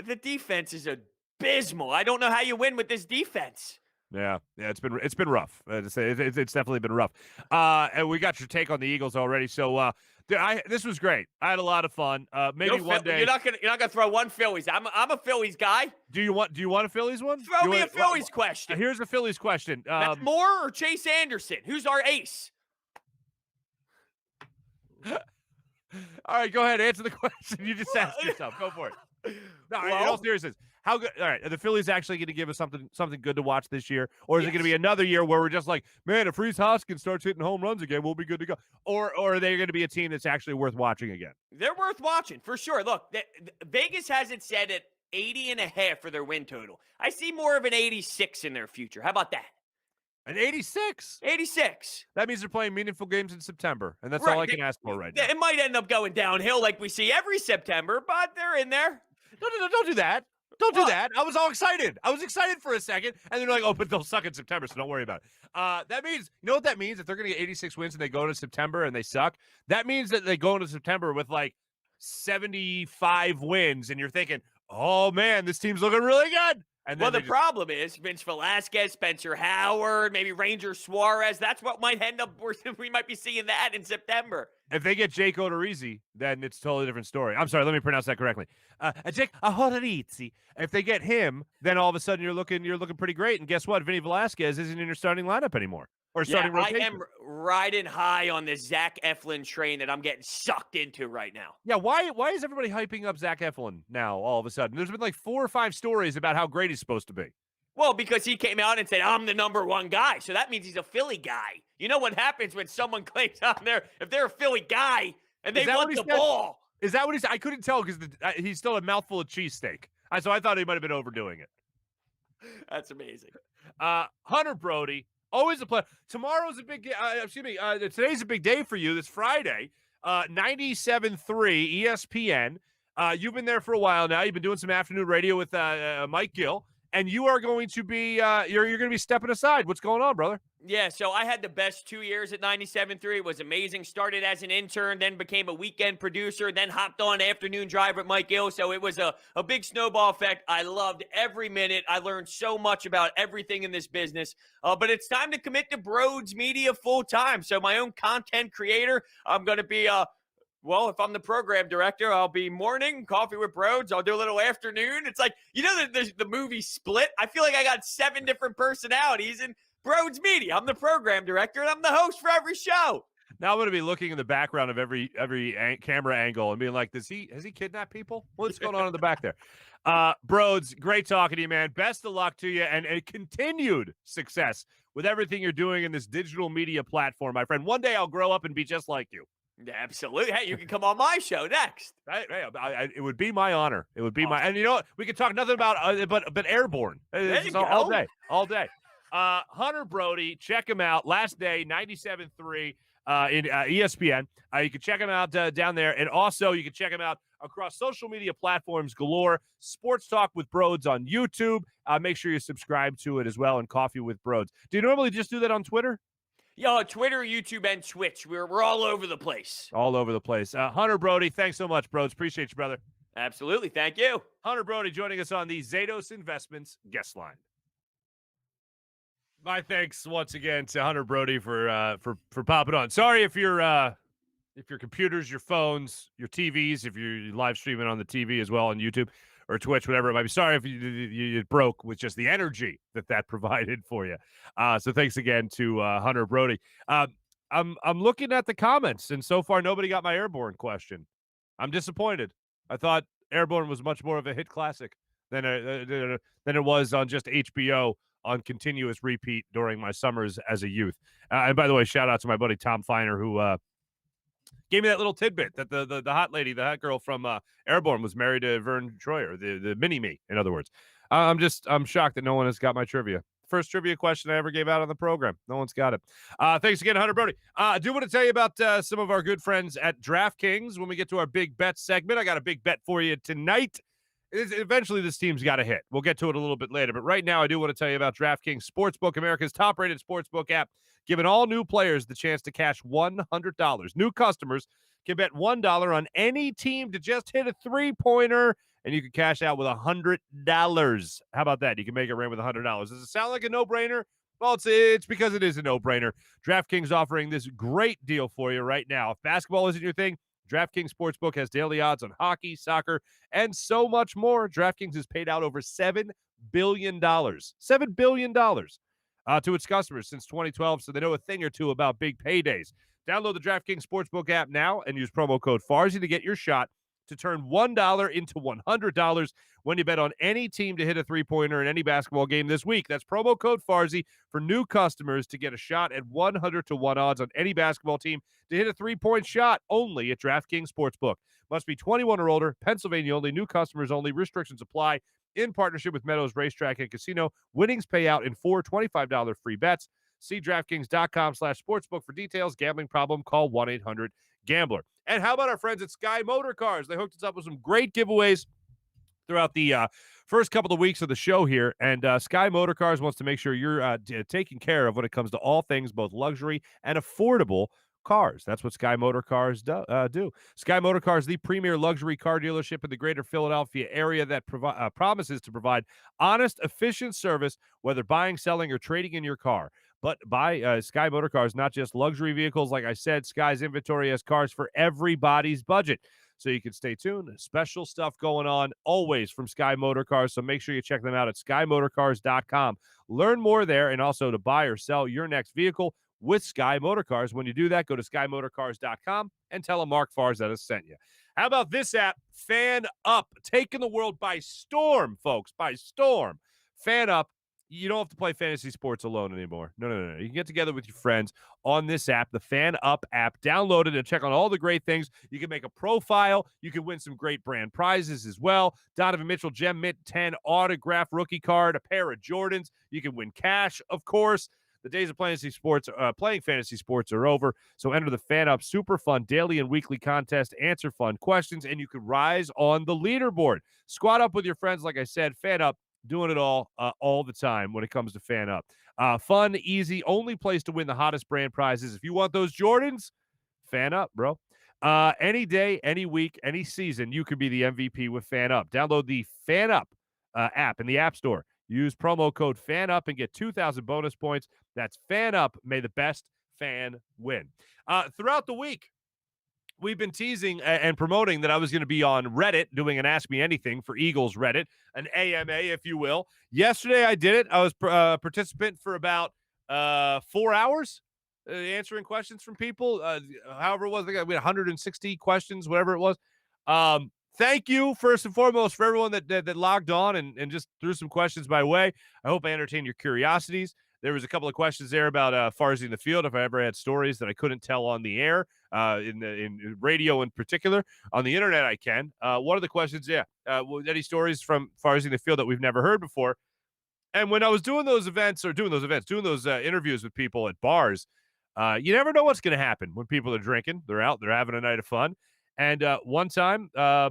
The defense is abysmal. I don't know how you win with this defense. Yeah, it's been rough. It's definitely been rough. And we got your take on the Eagles already. So this was great. I had a lot of fun. Maybe one day you're not gonna throw one Phillies. I'm a Phillies guy. Do you want a Phillies one? Throw me a Phillies question. Here's a Phillies question. Matt Moore or Chase Anderson? Who's our ace? All right, go ahead. Answer the question you just asked yourself. Go for it. No, in all seriousness, how good? All right, are the Phillies actually going to give us something good to watch this year, or is it going to be another year where we're just like, man, if Reese Hoskins starts hitting home runs again, we'll be good to go? Or are they going to be a team that's actually worth watching again? They're worth watching for sure. Look, Vegas has it set at 80.5 for their win total. I see more of an 86 in their future. How about that? An 86. 86. That means they're playing meaningful games in September, and that's Right. all I can ask for right now. It might end up going downhill like we see every September, but they're in there. Don't do that. Don't do that. I was all excited. I was excited for a second, and they're like, oh, but they'll suck in September, so don't worry about it. That means, you know what that means? If they're going to get 86 wins and they go into September and they suck, that means that they go into September with like 75 wins, and you're thinking, oh, man, this team's looking really good. And then Well, the problem is Vince Velasquez, Spencer Howard, maybe Ranger Suarez. That's what might end up. We might be seeing that in September. If they get Jake Odorizzi, then it's a totally different story. I'm sorry, let me pronounce that correctly. Jake Odorizzi. If they get him, then all of a sudden you're looking pretty great. And guess what? Vinny Velasquez isn't in your starting lineup anymore. Or starting rotation. I am riding high on the Zach Eflin train that I'm getting sucked into right now. Yeah, why is everybody hyping up Zach Eflin now all of a sudden? There's been like 4 or 5 stories about how great he's supposed to be. Well, because he came out and said, I'm the number one guy. So that means he's a Philly guy. You know what happens when someone claims out there, if they're a Philly guy and they want the ball. Is that what he said? I couldn't tell because he's still a mouthful of cheesesteak. So I thought he might have been overdoing it. That's amazing. Hunter Brody. Always a pleasure. Tomorrow's a big, today's a big day for you. This Friday, 97.3 ESPN. You've been there for a while now. You've been doing some afternoon radio with Mike Gill, and you are going to be, you're going to be stepping aside. What's going on, brother? Yeah, so I had the best 2 years at 97.3. It was amazing. Started as an intern, then became a weekend producer, then hopped on afternoon drive with Mike Gill. So it was a big snowball effect. I loved every minute. I learned so much about everything in this business. But it's time to commit to Broads Media full time. So my own content creator, I'm going to be well, if I'm the program director, I'll be morning, coffee with Broads. I'll do a little afternoon. It's like, you know, the movie Split? I feel like I got 7 different personalities in Broads Media. I'm the program director, and I'm the host for every show. Now I'm going to be looking in the background of every camera angle and being like, has he kidnapped people? What's going on in the back there? Broads, great talking to you, man. Best of luck to you and continued success with everything you're doing in this digital media platform, my friend. One day I'll grow up and be just like you. Absolutely. Hey, you can come on my show next. It would be my honor. It would be my, and you know what? We could talk nothing about but airborne. All day. Hunter Brody, check him out. Last day, 97.3 in ESPN. You can check him out down there, and also you can check him out across social media platforms galore. Sports Talk with Broads on YouTube. Make sure you subscribe to it as well, and Coffee with Broads. Do you normally just do that on Twitter? Yo, Twitter, YouTube, and Twitch. We're all over the place. All over the place. Hunter Brody, thanks so much, Broads. Appreciate you, brother. Absolutely. Thank you. Hunter Brody joining us on the Zatos Investments guest line. My thanks once again to Hunter Brody for popping on. Sorry if your computers, your phones, your TVs, if you're live streaming on the TV as well on YouTube or Twitch, whatever it might be. Sorry if you broke with just the energy that provided for you. So thanks again to Hunter Brody. I'm looking at the comments, and so far nobody got my Airborne question. I'm disappointed. I thought Airborne was much more of a hit classic than it was on just HBO on continuous repeat during my summers as a youth. And by the way, shout out to my buddy Tom Feiner, who gave me that little tidbit that the hot lady, the hot girl from Airborne was married to Vern Troyer, the mini-me, in other words. I'm shocked that no one has got my trivia. First trivia question I ever gave out on the program. No one's got it. Thanks again, Hunter Brody. I do want to tell you about some of our good friends at DraftKings when we get to our big bet segment. I got a big bet for you tonight. Eventually, this team's got to hit. We'll get to it a little bit later. But right now, I do want to tell you about DraftKings Sportsbook, America's top-rated sportsbook app, giving all new players the chance to cash $100. New customers can bet $1 on any team to just hit a three-pointer, and you can cash out with $100. How about that? You can make it rain with $100. Does it sound like a no-brainer? Well, it's because it is a no-brainer. DraftKings offering this great deal for you right now. If basketball isn't your thing, DraftKings Sportsbook has daily odds on hockey, soccer, and so much more. DraftKings has paid out over $7 billion. $7 billion to its customers since 2012, so they know a thing or two about big paydays. Download the DraftKings Sportsbook app now and use promo code Farzy to get your shot to turn $1 into $100 when you bet on any team to hit a three-pointer in any basketball game this week. That's promo code Farzy for new customers to get a shot at 100-1 odds on any basketball team to hit a three-point shot only at DraftKings Sportsbook. Must be 21 or older, Pennsylvania only, new customers only, restrictions apply. In partnership with Meadows Racetrack and Casino, winnings pay out in 4 $25 free bets. See DraftKings.com/sportsbook for details. Gambling problem, call 1-800-GAMBLER. And how about our friends at Sky Motor Cars? They hooked us up with some great giveaways throughout the first couple of weeks of the show here. And Sky Motor Cars wants to make sure you're taken care of when it comes to all things, both luxury and affordable cars. That's what Sky Motor Cars do. Sky Motor Cars, the premier luxury car dealership in the greater Philadelphia area that promises to provide honest, efficient service, whether buying, selling, or trading in your car. But by Sky Motor Cars, not just luxury vehicles. Like I said, Sky's inventory has cars for everybody's budget. So you can stay tuned. Special stuff going on always from Sky Motor Cars. So make sure you check them out at skymotorcars.com. Learn more there, and also to buy or sell your next vehicle with Sky Motor Cars. When you do that, go to skymotorcars.com and tell them Marc Farzetta sent you. How about this app, FanUp? Taking the world by storm, folks, by storm. FanUp. You don't have to play fantasy sports alone anymore. No. You can get together with your friends on this app, the FanUp app. Download it and check on all the great things. You can make a profile. You can win some great brand prizes as well. Donovan Mitchell, Gem Mint 10 autograph rookie card, a pair of Jordans. You can win cash, of course. The days of playing fantasy sports are over. So enter the FanUp super fun daily and weekly contest, answer fun questions, and you can rise on the leaderboard. Squad up with your friends. Like I said, FanUp. Doing it all the time when it comes to FanUp. Fun, easy, only place to win the hottest brand prizes. If you want those Jordans, FanUp, bro. Any day, any week, any season, you can be the MVP with FanUp. Download the FanUp app in the App Store. Use promo code FANUP and get 2,000 bonus points. That's FanUp. May the best fan win. Throughout the week, we've been teasing and promoting that I was going to be on Reddit doing an Ask Me Anything for Eagles Reddit, an AMA, if you will. Yesterday, I did it. I was a participant for about 4 hours answering questions from people. However it was, I think we had 160 questions, whatever it was. Thank you, first and foremost, for everyone that logged on and just threw some questions my way. I hope I entertained your curiosities. There was a couple of questions there about Farzy in the field, if I ever had stories that I couldn't tell on the air, in radio in particular. On the internet, I can. One of the questions, any stories from Farzy in the field that we've never heard before? And when I was doing those interviews with people at bars, you never know what's going to happen when people are drinking. They're out, they're having a night of fun. And one time, a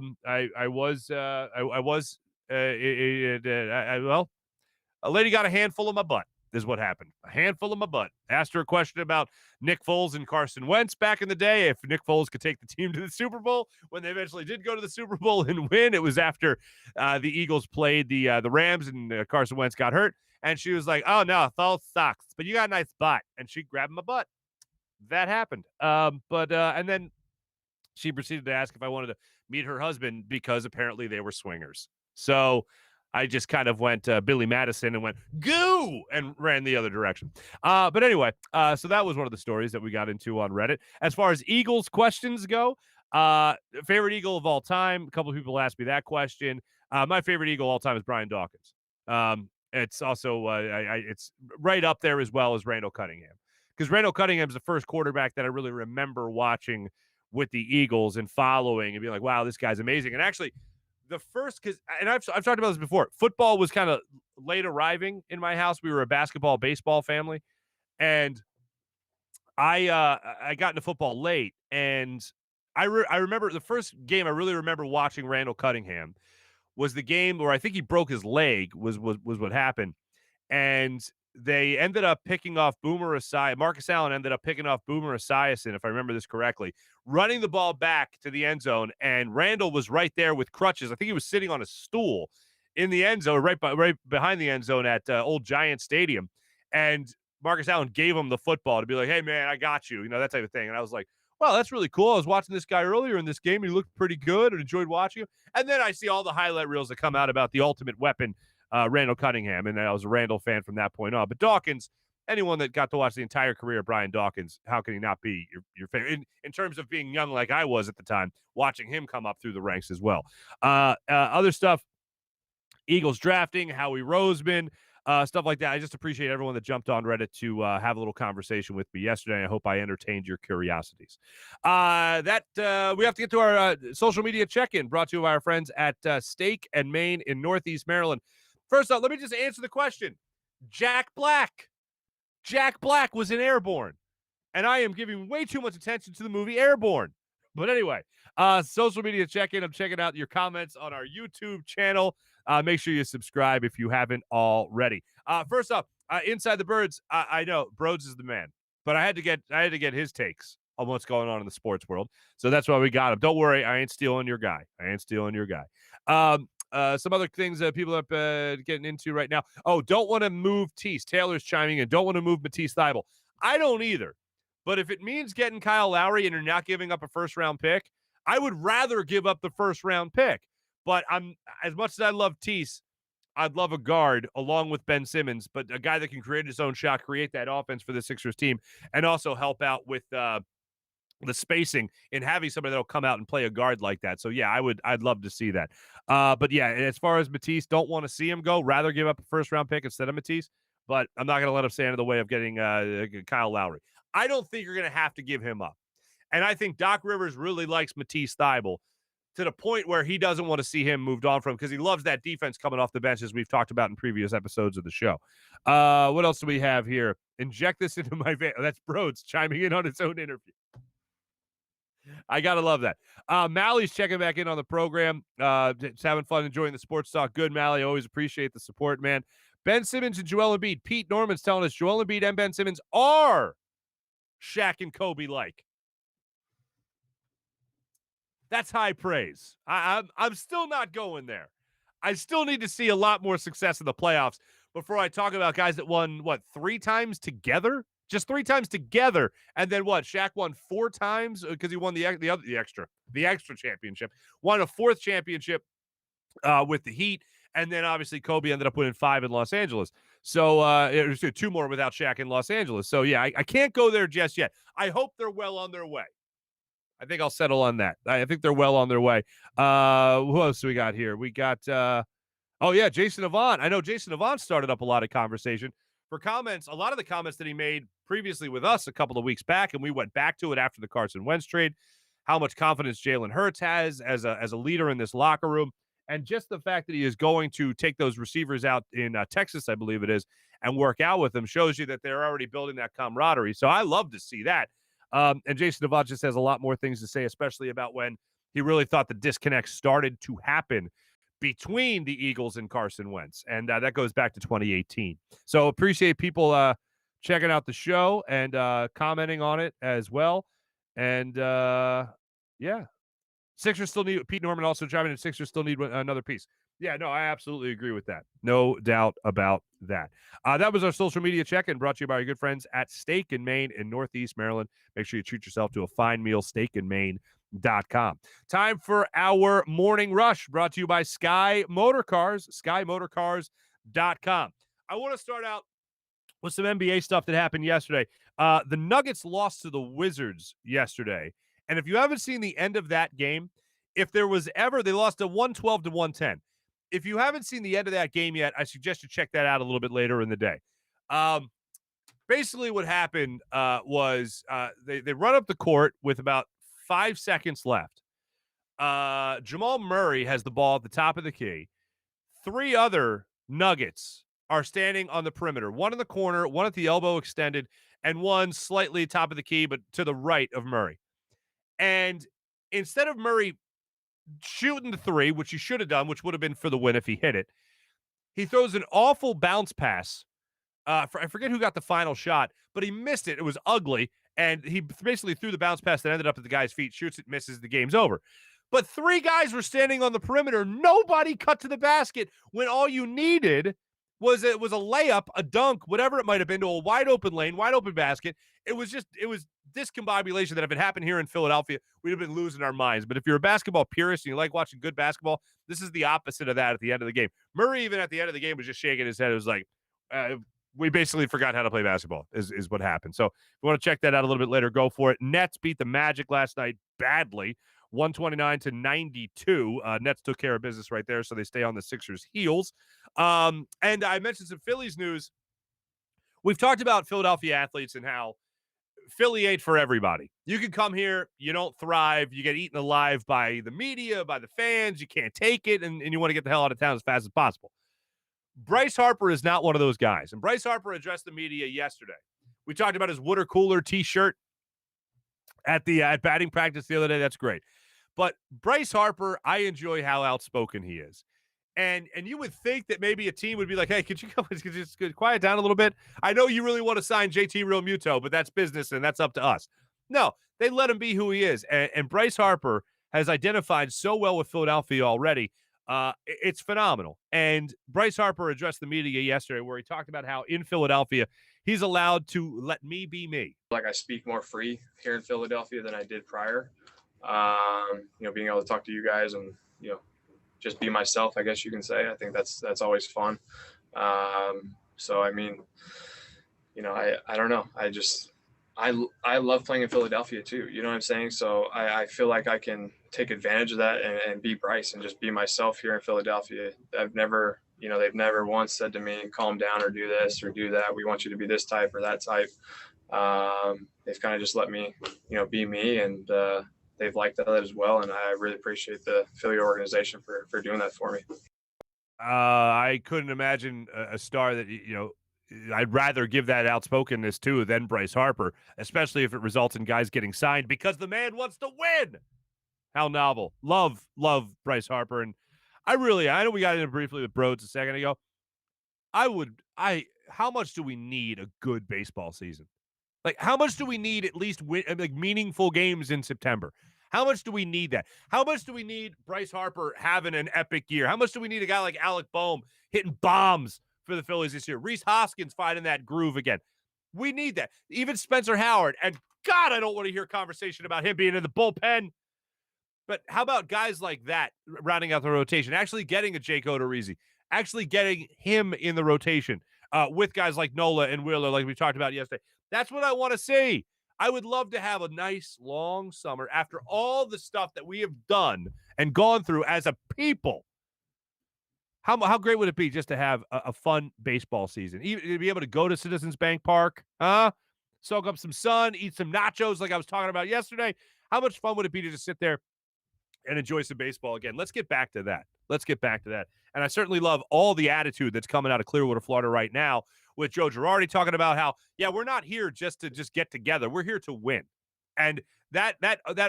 lady got a handful of my butt. Is what happened. A handful of my butt. Asked her a question about Nick Foles and Carson Wentz back in the day, if Nick Foles could take the team to the Super Bowl. When they eventually did go to the Super Bowl and win, it was after the Eagles played the Rams and Carson Wentz got hurt. And she was like, "Oh no, Foles sucks, but you got a nice butt." And she grabbed my butt. That happened. And then she proceeded to ask if I wanted to meet her husband because apparently they were swingers. So I just kind of went Billy Madison and went, goo, and ran the other direction. But anyway, so that was one of the stories that we got into on Reddit. As far as Eagles questions go, favorite Eagle of all time, a couple of people asked me that question. My favorite Eagle of all time is Brian Dawkins. It's also, it's right up there as well as Randall Cunningham. Because Randall Cunningham is the first quarterback that I really remember watching with the Eagles and following and being like, wow, this guy's amazing. And actually, the first, and I've talked about this before, football was kind of late arriving in my house. We were a baseball family, and I got into football late, and I remember the first game I really remember watching Randall Cunningham was the game where I think he broke his leg was what happened, and they ended up picking off Boomer Esiason. Marcus Allen ended up picking off Boomer Esiason, if I remember this correctly, running the ball back to the end zone, and Randall was right there with crutches. I think he was sitting on a stool in the end zone, right behind the end zone at Old Giant Stadium, and Marcus Allen gave him the football to be like, hey, man, I got you, that type of thing. And I was like, well, that's really cool. I was watching this guy earlier in this game. He looked pretty good and enjoyed watching him. And then I see all the highlight reels that come out about the ultimate weapon, Randall Cunningham, and I was a Randall fan from that point on. But Dawkins, anyone that got to watch the entire career of Brian Dawkins, how can he not be your favorite in terms of being young like I was at the time, watching him come up through the ranks as well. Other stuff, Eagles drafting, Howie Roseman, stuff like that. I just appreciate everyone that jumped on Reddit to have a little conversation with me yesterday. I hope I entertained your curiosities. We have to get to our social media check-in, brought to you by our friends at Steak and Main in Northeast Maryland. First off, let me just answer the question. Jack Black was in Airborne, and I am giving way too much attention to the movie Airborne. But anyway, social media check-in. I'm checking out your comments on our YouTube channel. Make sure you subscribe if you haven't already. First off, Inside the Birds. I know Broads is the man, but I had to get his takes on what's going on in the sports world. So that's why we got him. Don't worry, I ain't stealing your guy. Some other things that people are getting into right now. Oh, don't want to move Tease. Taylor's chiming in. Don't want to move Matisse Thybulle. I don't either. But if it means getting Kyle Lowry and you're not giving up a first-round pick, I would rather give up the first-round pick. But as much as I love Tease, I'd love a guard along with Ben Simmons, but a guy that can create his own shot, create that offense for the Sixers team, and also help out with the spacing in having somebody that'll come out and play a guard like that. So yeah, I'd love to see that. But yeah, as far as Matisse, don't want to see him go. Rather give up a first-round pick instead of Matisse. But I'm not going to let him stand in the way of getting Kyle Lowry. I don't think you're going to have to give him up. And I think Doc Rivers really likes Matisse Thybulle to the point where he doesn't want to see him moved on from because he loves that defense coming off the bench, as we've talked about in previous episodes of the show. What else do we have here? Inject this into my vein. Oh, that's Broads chiming in on his own interview. I got to love that. Mally's checking back in on the program. Just having fun, enjoying the sports talk. Good, Mally. Always appreciate the support, man. Ben Simmons and Joel Embiid. Pete Norman's telling us Joel Embiid and Ben Simmons are Shaq and Kobe-like. That's high praise. I'm still not going there. I still need to see a lot more success in the playoffs before I talk about guys that won, 3 times together? Just 3 times together. And then what? Shaq won 4 times because he won the extra championship. Won a 4th championship with the Heat. And then obviously Kobe ended up winning 5 in Los Angeles. So it was 2 more without Shaq in Los Angeles. So yeah, I can't go there just yet. I hope they're well on their way. I think I'll settle on that. I think they're well on their way. Who else do we got here? We got, Jason Avant. I know Jason Avant started up a lot of conversation for comments. A lot of the comments that he made previously with us a couple of weeks back, and we went back to it after the Carson Wentz trade, how much confidence Jalen Hurts has as a leader in this locker room, and just the fact that he is going to take those receivers out in Texas, I believe it is, and work out with them shows you that they're already building that camaraderie. So I love to see that. And Jason Avant just has a lot more things to say, especially about when he really thought the disconnect started to happen between the Eagles and Carson Wentz. And that goes back to 2018. So appreciate people checking out the show and commenting on it as well. And, Sixers still need – Pete Norman also chiming in, Sixers still need another piece. Yeah, no, I absolutely agree with that. No doubt about that. That was our social media check-in brought to you by our good friends at Steak and Main in Northeast Maryland. Make sure you treat yourself to a fine meal, steakandmain.com. Time for our morning rush brought to you by Sky Motorcars, skymotorcars.com. I want to start out with some NBA stuff that happened yesterday. The Nuggets lost to the Wizards yesterday. And if you haven't seen the end of that game, if there was ever, they lost a 112 to 110. If you haven't seen the end of that game yet, I suggest you check that out a little bit later in the day. Basically what happened was they run up the court with about 5 seconds left. Jamal Murray has the ball at the top of the key. 3 other Nuggets are standing on the perimeter. 1 in the corner, 1 at the elbow extended, and 1 slightly top of the key, but to the right of Murray. And instead of Murray shooting the 3, which he should have done, which would have been for the win if he hit it, he throws an awful bounce pass. I forget who got the final shot, but he missed it. It was ugly, and he basically threw the bounce pass that ended up at the guy's feet, shoots it, misses, the game's over. But 3 guys were standing on the perimeter. Nobody cut to the basket when all you needed was a layup, a dunk, whatever it might have been, to a wide open lane, wide open basket. It was discombobulation that if it happened here in Philadelphia, we'd have been losing our minds. But if you're a basketball purist and you like watching good basketball, this is the opposite of that at the end of the game. Murray, even at the end of the game, was just shaking his head. It was like, we basically forgot how to play basketball is what happened. So if you want to check that out a little bit later, go for it. Nets beat the Magic last night badly, 129-92. Nets took care of business right there, so they stay on the Sixers' heels. And I mentioned some Phillies news. We've talked about Philadelphia athletes and how Philly ain't for everybody. You can come here, you don't thrive, you get eaten alive by the media, by the fans, you can't take it, and you want to get the hell out of town as fast as possible. Bryce Harper is not one of those guys. And Bryce Harper addressed the media yesterday. We talked about his water cooler T-shirt at batting practice the other day. That's great. But Bryce Harper, I enjoy how outspoken he is. And you would think that maybe a team would be like, hey, could you just quiet down a little bit? I know you really want to sign JT Realmuto, but that's business and that's up to us. No, they let him be who he is. And Bryce Harper has identified so well with Philadelphia already. It's phenomenal. And Bryce Harper addressed the media yesterday where he talked about how in Philadelphia, he's allowed to let me be me. Like I speak more free here in Philadelphia than I did prior. Being able to talk to you guys and, just be myself, I guess you can say. I think that's always fun. So, I mean, I don't know. I love playing in Philadelphia too. You know what I'm saying? So I feel like I can take advantage of that and be Bryce and just be myself here in Philadelphia. They've never once said to me, calm down or do this or do that. We want you to be this type or that type. They've kind of just let me, be me, and they've liked that as well. And I really appreciate the Philly organization for doing that for me. I couldn't imagine a star that, I'd rather give that outspokenness to than Bryce Harper, especially if it results in guys getting signed because the man wants to win. How novel. Love Bryce Harper. And I know we got into briefly with Broads a second ago. How much do we need a good baseball season? Like, how much do we need at least meaningful games in September? How much do we need that? How much do we need Bryce Harper having an epic year? How much do we need a guy like Alec Boehm hitting bombs for the Phillies this year? Rhys Hoskins finding that groove again. We need that. Even Spencer Howard. And God, I don't want to hear conversation about him being in the bullpen. But how about guys like that rounding out the rotation? Actually getting a Jake Odorizzi. Actually getting him in the rotation with guys like Nola and Wheeler like we talked about yesterday. That's what I want to see. I would love to have a nice, long summer after all the stuff that we have done and gone through as a people. How great would it be just to have a fun baseball season? Even to be able to go to Citizens Bank Park, soak up some sun, eat some nachos like I was talking about yesterday. How much fun would it be to just sit there and enjoy some baseball again? Let's get back to that. And I certainly love all the attitude that's coming out of Clearwater, Florida right now with Joe Girardi talking about how, we're not here just to get together. We're here to win. And that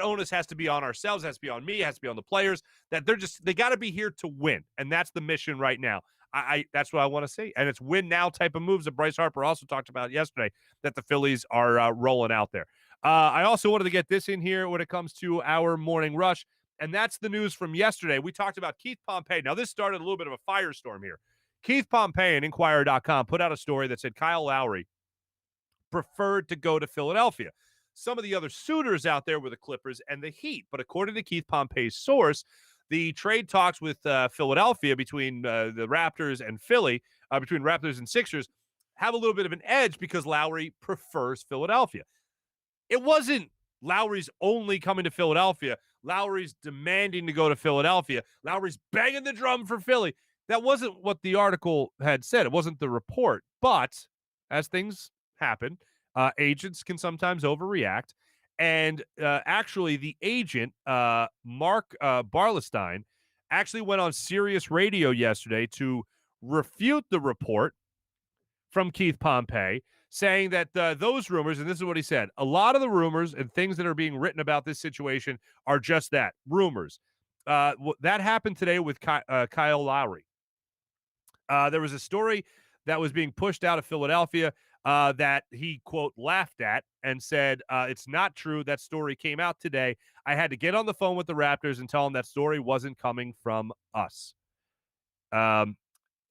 onus has to be on ourselves, has to be on me, has to be on the players, that they got to be here to win. And that's the mission right now. That's what I want to see. And it's win now type of moves that Bryce Harper also talked about yesterday that the Phillies are rolling out there. I also wanted to get this in here when it comes to our morning rush. And that's the news from yesterday. We talked about Keith Pompey. Now, this started a little bit of a firestorm here. Keith Pompey and Inquirer.com put out a story that said Kyle Lowry preferred to go to Philadelphia. Some of the other suitors out there were the Clippers and the Heat. But according to Keith Pompey's source, the trade talks with Philadelphia between the Raptors and Philly, between Raptors and Sixers, have a little bit of an edge because Lowry prefers Philadelphia. It wasn't Lowry's only coming to Philadelphia. Lowry's demanding to go to Philadelphia. Lowry's banging the drum for Philly. That wasn't what the article had said. It wasn't the report. But as things happen, agents can sometimes overreact. And actually, the agent, Mark Barlestein, actually went on Sirius Radio yesterday to refute the report from Keith Pompey, saying that those rumors, and this is what he said, a lot of the rumors and things that are being written about this situation are just that, rumors. That happened today with Kyle Lowry. There was a story that was being pushed out of Philadelphia that he, quote, laughed at and said, it's not true. That story came out today. I had to get on the phone with the Raptors and tell them that story wasn't coming from us.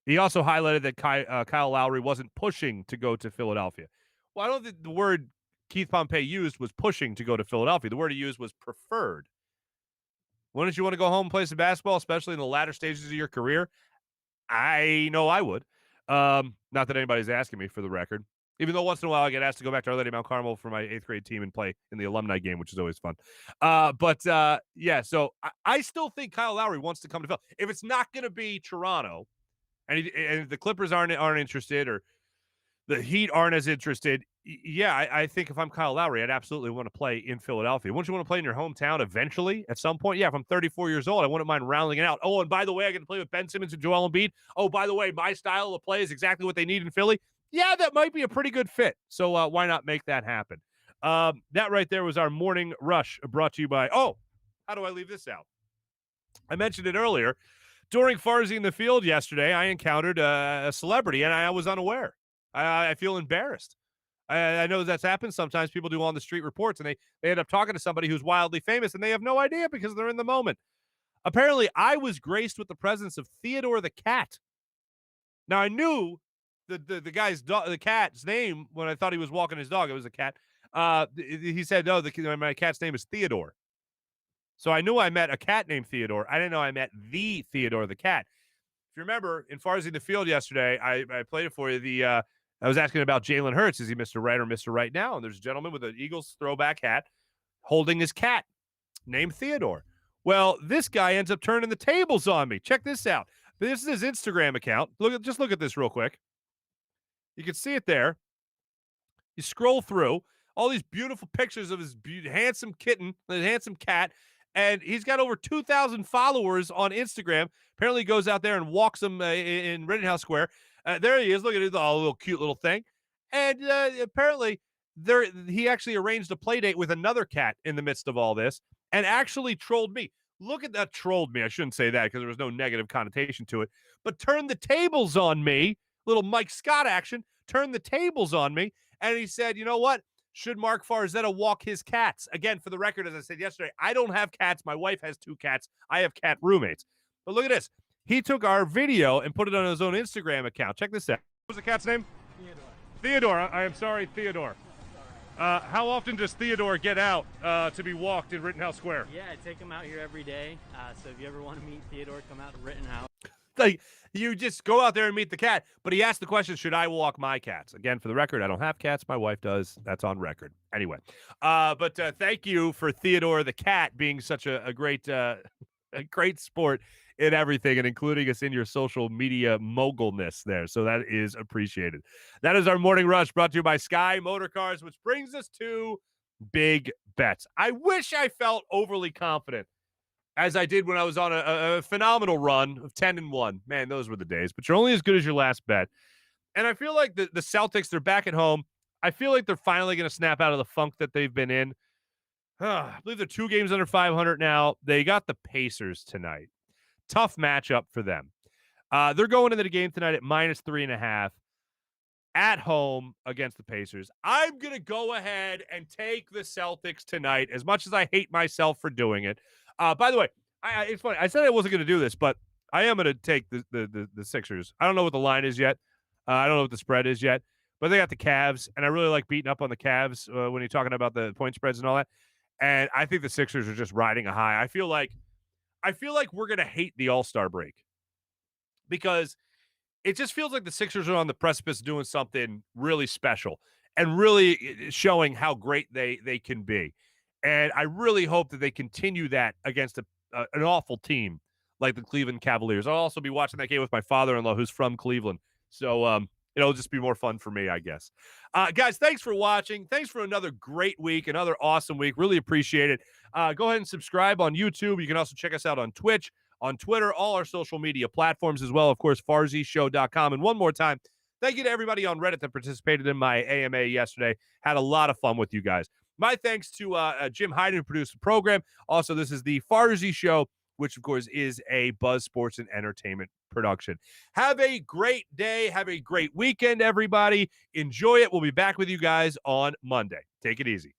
He also highlighted that Kyle Lowry wasn't pushing to go to Philadelphia. Well, I don't think the word Keith Pompey used was pushing to go to Philadelphia. The word he used was preferred. Wouldn't you want to go home and play some basketball, especially in the latter stages of your career? I know I would. Not that anybody's asking me, for the record. Even though once in a while I get asked to go back to Our Lady of Mount Carmel for my 8th grade team and play in the alumni game, which is always fun. Yeah, so I still think Kyle Lowry wants to come to Philly. If it's not going to be Toronto, and if the Clippers aren't interested, or the Heat aren't as interested, yeah, I think if I'm Kyle Lowry, I'd absolutely want to play in Philadelphia. Wouldn't you want to play in your hometown eventually at some point? Yeah, if I'm 34 years old, I wouldn't mind rounding it out. Oh, and by the way, I get to play with Ben Simmons and Joel Embiid. Oh, by the way, my style of play is exactly what they need in Philly. Yeah, that might be a pretty good fit. So why not make that happen? That right there was our morning rush, brought to you by, how do I leave this out? I mentioned it earlier. During Farzy in the Field yesterday, I encountered a celebrity, and I was unaware. I feel embarrassed. I know that's happened sometimes. People do on the street reports, and they end up talking to somebody who's wildly famous, and they have no idea because they're in the moment. Apparently, I was graced with the presence of Theodore the cat. Now, I knew the guy's the cat's name when I thought he was walking his dog. It was a cat. He said, no, my cat's name is Theodore. So I knew I met a cat named Theodore. I didn't know I met the Theodore the cat. If you remember, in Farzy in the Field yesterday, I played it for you. I was asking about Jalen Hurts. Is he Mr. Right or Mr. Right now? And there's a gentleman with an Eagles throwback hat holding his cat named Theodore. Well, this guy ends up turning the tables on me. Check this out. This is his Instagram account. Just look at this real quick. You can see it there. You scroll through all these beautiful pictures of his handsome kitten, his handsome cat, and he's got over 2,000 followers on Instagram. Apparently, he goes out there and walks them in Rittenhouse Square. There he is. Look at his little cute little thing. And apparently, he actually arranged a play date with another cat in the midst of all this and actually trolled me. Look at that, trolled me. I shouldn't say that because there was no negative connotation to it. But turned the tables on me. Little Mike Scott action. Turned the tables on me. And he said, you know what? Should Marc Farzetta walk his cats? Again, for the record, as I said yesterday, I don't have cats. My wife has 2 cats. I have cat roommates. But look at this. He took our video and put it on his own Instagram account. Check this out. What was the cat's name? Theodore. I am sorry, Theodore. How often does Theodore get out to be walked in Rittenhouse Square? Yeah, I take him out here every day. So if you ever want to meet Theodore, come out to Rittenhouse. Like, you just go out there and meet the cat. But he asked the question, should I walk my cats? Again, for the record, I don't have cats. My wife does. That's on record. Anyway, but thank you for Theodore the cat being such a great sport in everything and including us in your social media mogulness there. So that is appreciated. That is our morning rush, brought to you by Sky Motorcars, which brings us to big bets. I wish I felt overly confident as I did when I was on a phenomenal run of 10-1. Man, those were the days. But you're only as good as your last bet. And I feel like the Celtics, they're back at home. I feel like they're finally going to snap out of the funk that they've been in. I believe they're 2 games under 500 now. They got the Pacers tonight. Tough matchup for them. They're going into the game tonight at -3.5 at home against the Pacers. I'm going to go ahead and take the Celtics tonight, as much as I hate myself for doing it. By the way, it's funny. I said I wasn't going to do this, but I am going to take the Sixers. I don't know what the line is yet. I don't know what the spread is yet, but they got the Cavs, and I really like beating up on the Cavs when you're talking about the point spreads and all that. And I think the Sixers are just riding a high. I feel like we're going to hate the All-Star break because it just feels like the Sixers are on the precipice of doing something really special and really showing how great they can be. And I really hope that they continue that against an awful team like the Cleveland Cavaliers. I'll also be watching that game with my father-in-law who's from Cleveland. So it'll just be more fun for me, I guess. Guys, thanks for watching. Thanks for another great week, another awesome week. Really appreciate it. Go ahead and subscribe on YouTube. You can also check us out on Twitch, on Twitter, all our social media platforms as well. Of course, FarzyShow.com. And one more time, thank you to everybody on Reddit that participated in my AMA yesterday. Had a lot of fun with you guys. My thanks to Jim Hyden, who produced the program. Also, this is the Farzy Show, which, of course, is a Buzz Sports and Entertainment production. Have a great day. Have a great weekend, everybody. Enjoy it. We'll be back with you guys on Monday. Take it easy.